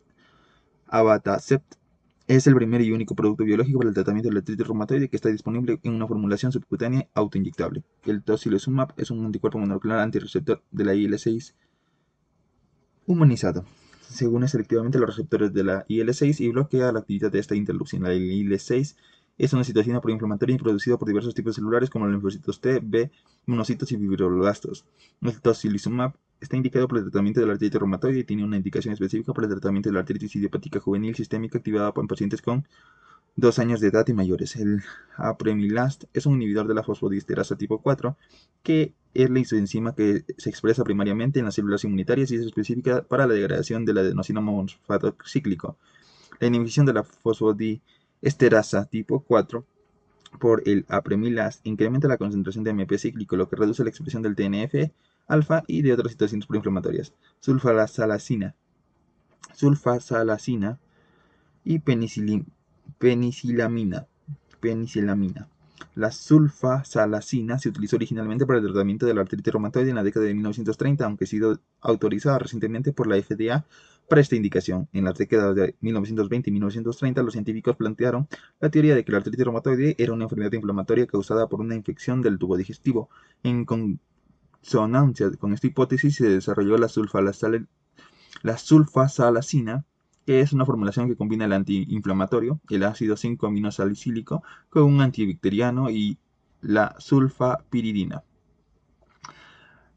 es el primer y único producto biológico para el tratamiento de la artritis reumatoide que está disponible en una formulación subcutánea autoinyectable. El tocilizumab es un anticuerpo monoclonal antirreceptor de la IL-6 humanizado. Se une selectivamente a los receptores de la IL-6 y bloquea la actividad de esta interleucina. La IL-6 es una citocina proinflamatoria producida por diversos tipos celulares como los linfocitos T, B, monocitos y fibroblastos. El tocilizumab está indicado para el tratamiento de la artritis reumatoide y tiene una indicación específica para el tratamiento de la artritis idiopática juvenil sistémica activada en pacientes con 2 años de edad y mayores. El apremilast es un inhibidor de la fosfodiesterasa tipo 4, que es la isoenzima que se expresa primariamente en las células inmunitarias y es específica para la degradación del adenosina monofosfato cíclico. La inhibición de la fosfodiesterasa tipo 4 por el apremilast incrementa la concentración de AMP cíclico, lo que reduce la expresión del TNF-alfa y de otras situaciones proinflamatorias. Sulfasalacina y penicilamina. La sulfasalacina se utilizó originalmente para el tratamiento de la artritis reumatoide en la década de 1930, aunque ha sido autorizada recientemente por la FDA para esta indicación. En las décadas de 1920 y 1930, los científicos plantearon la teoría de que la artritis reumatoide era una enfermedad inflamatoria causada por una infección del tubo digestivo. En consonancia con esta hipótesis se desarrolló la sulfasalacina, que es una formulación que combina el antiinflamatorio, el ácido 5-aminosalicílico, con un antibacteriano y la sulfapiridina.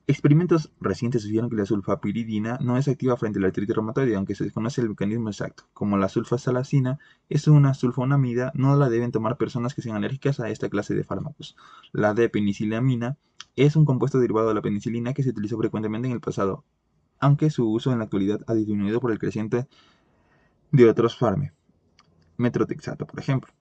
Experimentos recientes sugieren que la sulfapiridina no es activa frente a la artritis reumatoide, aunque se desconoce el mecanismo exacto. Como la sulfasalacina es una sulfonamida, no la deben tomar personas que sean alérgicas a esta clase de fármacos. La D-penicilamina es un compuesto derivado de la penicilina que se utilizó frecuentemente en el pasado, aunque su uso en la actualidad ha disminuido por el creciente de otros fármacos, metrotexato, por ejemplo.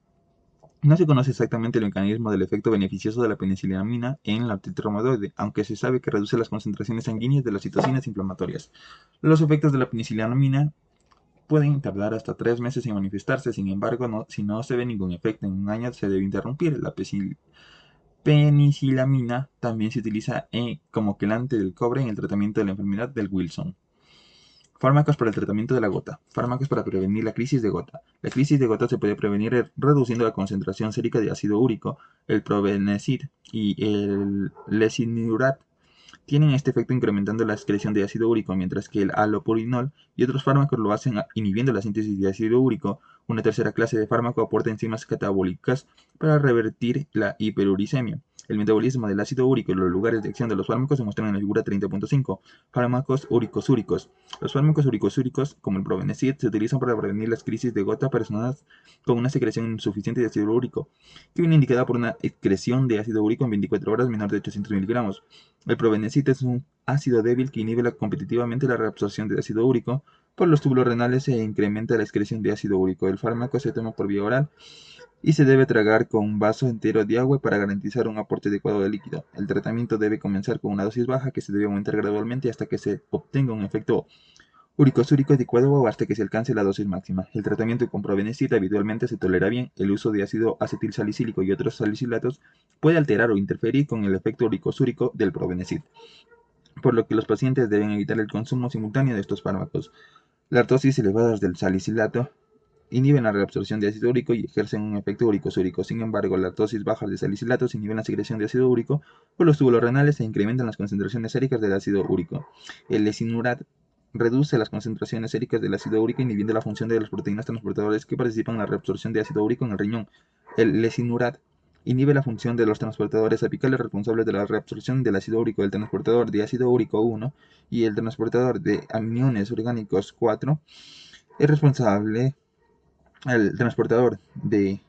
No se conoce exactamente el mecanismo del efecto beneficioso de la penicilamina en la artritis reumatoide, aunque se sabe que reduce las concentraciones sanguíneas de las citocinas inflamatorias. Los efectos de la penicilamina pueden tardar hasta 3 meses en manifestarse, sin embargo, si no se ve ningún efecto en un año, se debe interrumpir. La penicilamina también se utiliza como quelante del cobre en el tratamiento de la enfermedad del Wilson. Fármacos para el tratamiento de la gota. Fármacos para prevenir la crisis de gota. La crisis de gota se puede prevenir reduciendo la concentración sérica de ácido úrico. El Probenecid y el Lesinurad tienen este efecto incrementando la excreción de ácido úrico, mientras que el allopurinol y otros fármacos lo hacen inhibiendo la síntesis de ácido úrico. Una tercera clase de fármaco aporta enzimas catabólicas para revertir la hiperuricemia. El metabolismo del ácido úrico y los lugares de acción de los fármacos se muestran en la figura 30.5. Fármacos uricosúricos. Los fármacos uricosúricos, como el Probenecid, se utilizan para prevenir las crisis de gota para personas con una secreción insuficiente de ácido úrico, que viene indicada por una excreción de ácido úrico en 24 horas menor de 800 miligramos. El Probenecid es un ácido débil que inhibe competitivamente la reabsorción de ácido úrico por los túbulos renales e incrementa la excreción de ácido úrico. El fármaco se toma por vía oral y se debe tragar con un vaso entero de agua para garantizar un aporte adecuado de líquido. El tratamiento debe comenzar con una dosis baja que se debe aumentar gradualmente hasta que se obtenga un efecto uricosúrico adecuado o hasta que se alcance la dosis máxima. El tratamiento con Probenecid habitualmente se tolera bien. El uso de ácido acetilsalicílico y otros salicilatos puede alterar o interferir con el efecto uricosúrico del Probenecid, por lo que los pacientes deben evitar el consumo simultáneo de estos fármacos. Las dosis elevadas del salicilato inhiben la reabsorción de ácido úrico y ejercen un efecto uricosúrico. Sin embargo, las dosis bajas de salicilatos inhiben la secreción de ácido úrico por los túbulos renales e incrementan las concentraciones séricas del ácido úrico. El lesinurad reduce las concentraciones séricas del ácido úrico inhibiendo la función de las proteínas transportadoras que participan en la reabsorción de ácido úrico en el riñón. El lesinurad inhibe la función de los transportadores apicales responsables de la reabsorción del ácido úrico. El transportador de ácido úrico 1 y el transportador de aniones orgánicos 4 es responsable. El transportador de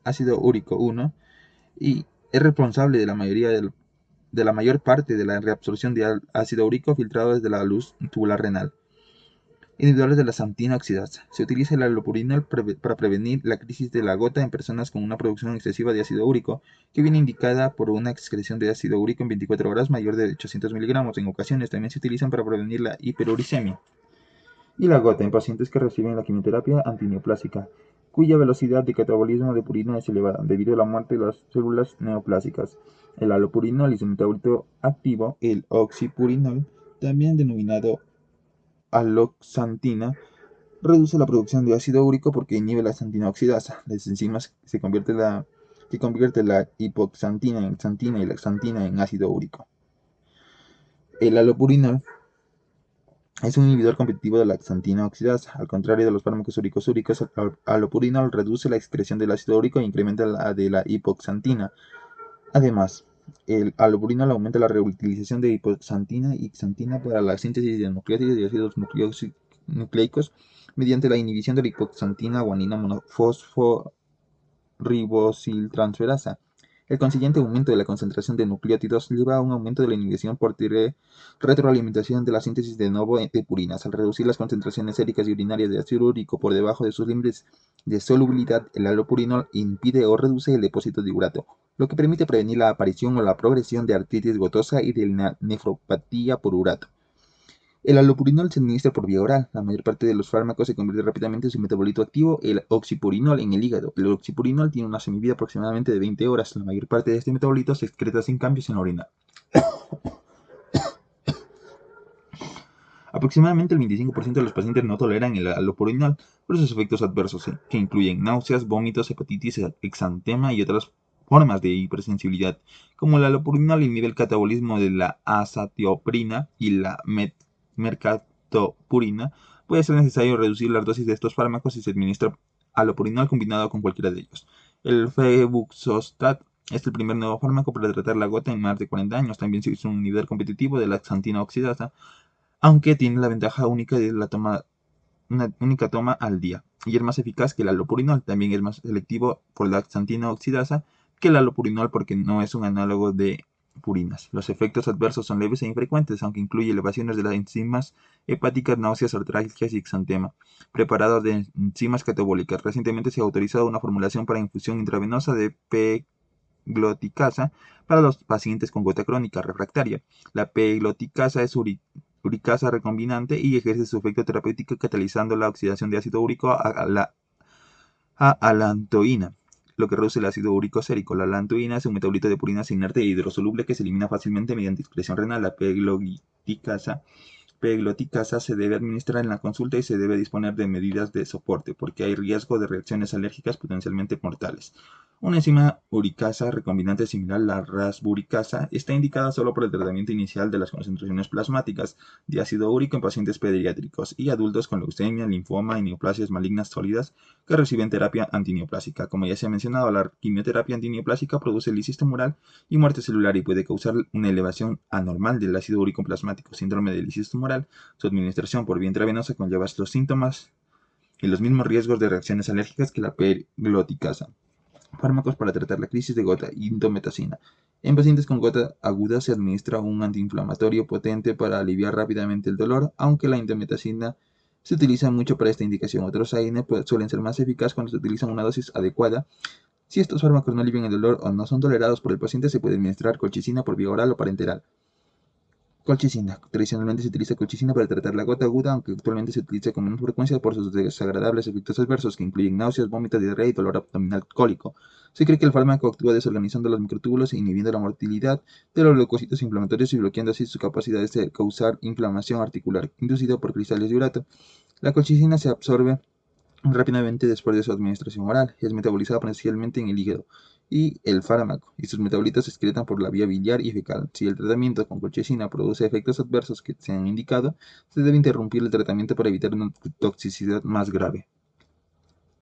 ácido úrico 1 y es responsable de la mayor parte de la reabsorción de ácido úrico filtrado desde la luz tubular renal. Inhibidores de la xantina oxidasa. Se utiliza el allopurinol para prevenir la crisis de la gota en personas con una producción excesiva de ácido úrico, que viene indicada por una excreción de ácido úrico en 24 horas mayor de 800 miligramos. En ocasiones también se utilizan para prevenir la hiperuricemia y la gota en pacientes que reciben la quimioterapia antineoplásica, cuya velocidad de catabolismo de purina es elevada debido a la muerte de las células neoplásicas. El allopurinol y su metabolito activo, el oxipurinol, también denominado aloxantina, reduce la producción de ácido úrico porque inhibe la xantina oxidasa. Las enzimas que convierte la hipoxantina en xantina y la xantina en ácido úrico. El allopurinol es un inhibidor competitivo de la xantina oxidasa. Al contrario de los fármacos uricosúricos, el allopurinol reduce la excreción del ácido úrico e incrementa la de la hipoxantina. Además, el allopurinol aumenta la reutilización de hipoxantina y xantina para la síntesis de nucleótidos y ácidos nucleicos mediante la inhibición de la hipoxantina guanina monofosforilasa. ribosiltransferasa. El consiguiente aumento de la concentración de nucleótidos lleva a un aumento de la inhibición por retroalimentación de la síntesis de nuevo de purinas. Al reducir las concentraciones séricas y urinarias de ácido úrico por debajo de sus límites de solubilidad, el allopurinol impide o reduce el depósito de urato, lo que permite prevenir la aparición o la progresión de artritis gotosa y de la nefropatía por urato. El allopurinol se administra por vía oral. La mayor parte de los fármacos se convierte rápidamente en su metabolito activo, el oxipurinol, en el hígado. El oxipurinol tiene una semivida aproximadamente de 20 horas. La mayor parte de este metabolito se excreta sin cambios en la orina. Aproximadamente el 25% de los pacientes no toleran el allopurinol por sus efectos adversos, que incluyen náuseas, vómitos, hepatitis, exantema y otras formas de hipersensibilidad. Como el allopurinol inhibe el catabolismo de la azatioprina y la mercaptopurina, puede ser necesario reducir las dosis de estos fármacos si se administra allopurinol combinado con cualquiera de ellos. El febuxostat es el primer nuevo fármaco para tratar la gota en más de 40 años. También se hizo un inhibidor competitivo de la xantina oxidasa, aunque tiene la ventaja única de una única toma al día, y es más eficaz que el allopurinol. También es más selectivo por la xantina oxidasa que el allopurinol porque no es un análogo de purinas. Los efectos adversos son leves e infrecuentes, aunque incluye elevaciones de las enzimas hepáticas, náuseas, artralgias y exantema. Preparados de enzimas catabólicas. Recientemente se ha autorizado una formulación para infusión intravenosa de pegloticasa para los pacientes con gota crónica refractaria. La pegloticasa es uricasa recombinante y ejerce su efecto terapéutico catalizando la oxidación de ácido úrico a alantoína, lo que reduce el ácido úrico sérico. La alantoína es un metabolito de purinas inerte e hidrosoluble que se elimina fácilmente mediante excreción renal. La pegloticasa se debe administrar en la consulta y se debe disponer de medidas de soporte, porque hay riesgo de reacciones alérgicas potencialmente mortales. Una enzima uricasa recombinante similar a la rasburicasa está indicada solo por el tratamiento inicial de las concentraciones plasmáticas de ácido úrico en pacientes pediátricos y adultos con leucemia, linfoma y neoplasias malignas sólidas que reciben terapia antineoplásica. Como ya se ha mencionado, la quimioterapia antineoplásica produce lisis tumoral y muerte celular y puede causar una elevación anormal del ácido úrico plasmático, síndrome de lisis tumoral. Su administración por vía intravenosa conlleva los síntomas y los mismos riesgos de reacciones alérgicas que la pegloticasa. Fármacos para tratar la crisis de gota, indometacina. En pacientes con gota aguda se administra un antiinflamatorio potente para aliviar rápidamente el dolor, aunque la indometacina se utiliza mucho para esta indicación. Otros AINE suelen ser más eficaces cuando se utiliza una dosis adecuada. Si estos fármacos no alivian el dolor o no son tolerados por el paciente, se puede administrar colchicina por vía oral o parenteral. Colchicina. Tradicionalmente se utiliza colchicina para tratar la gota aguda, aunque actualmente se utiliza con menos frecuencia por sus desagradables efectos adversos que incluyen náuseas, vómitos, diarrea y dolor abdominal cólico. Se cree que el fármaco actúa desorganizando los microtúbulos e inhibiendo la motilidad de los leucocitos inflamatorios y bloqueando así su capacidad de causar inflamación articular, inducida por cristales de urato. La colchicina se absorbe rápidamente después de su administración oral. Es metabolizada potencialmente en el hígado y el fármaco, y sus metabolitos se excretan por la vía biliar y fecal. Si el tratamiento con colchicina produce efectos adversos que se han indicado, se debe interrumpir el tratamiento para evitar una toxicidad más grave.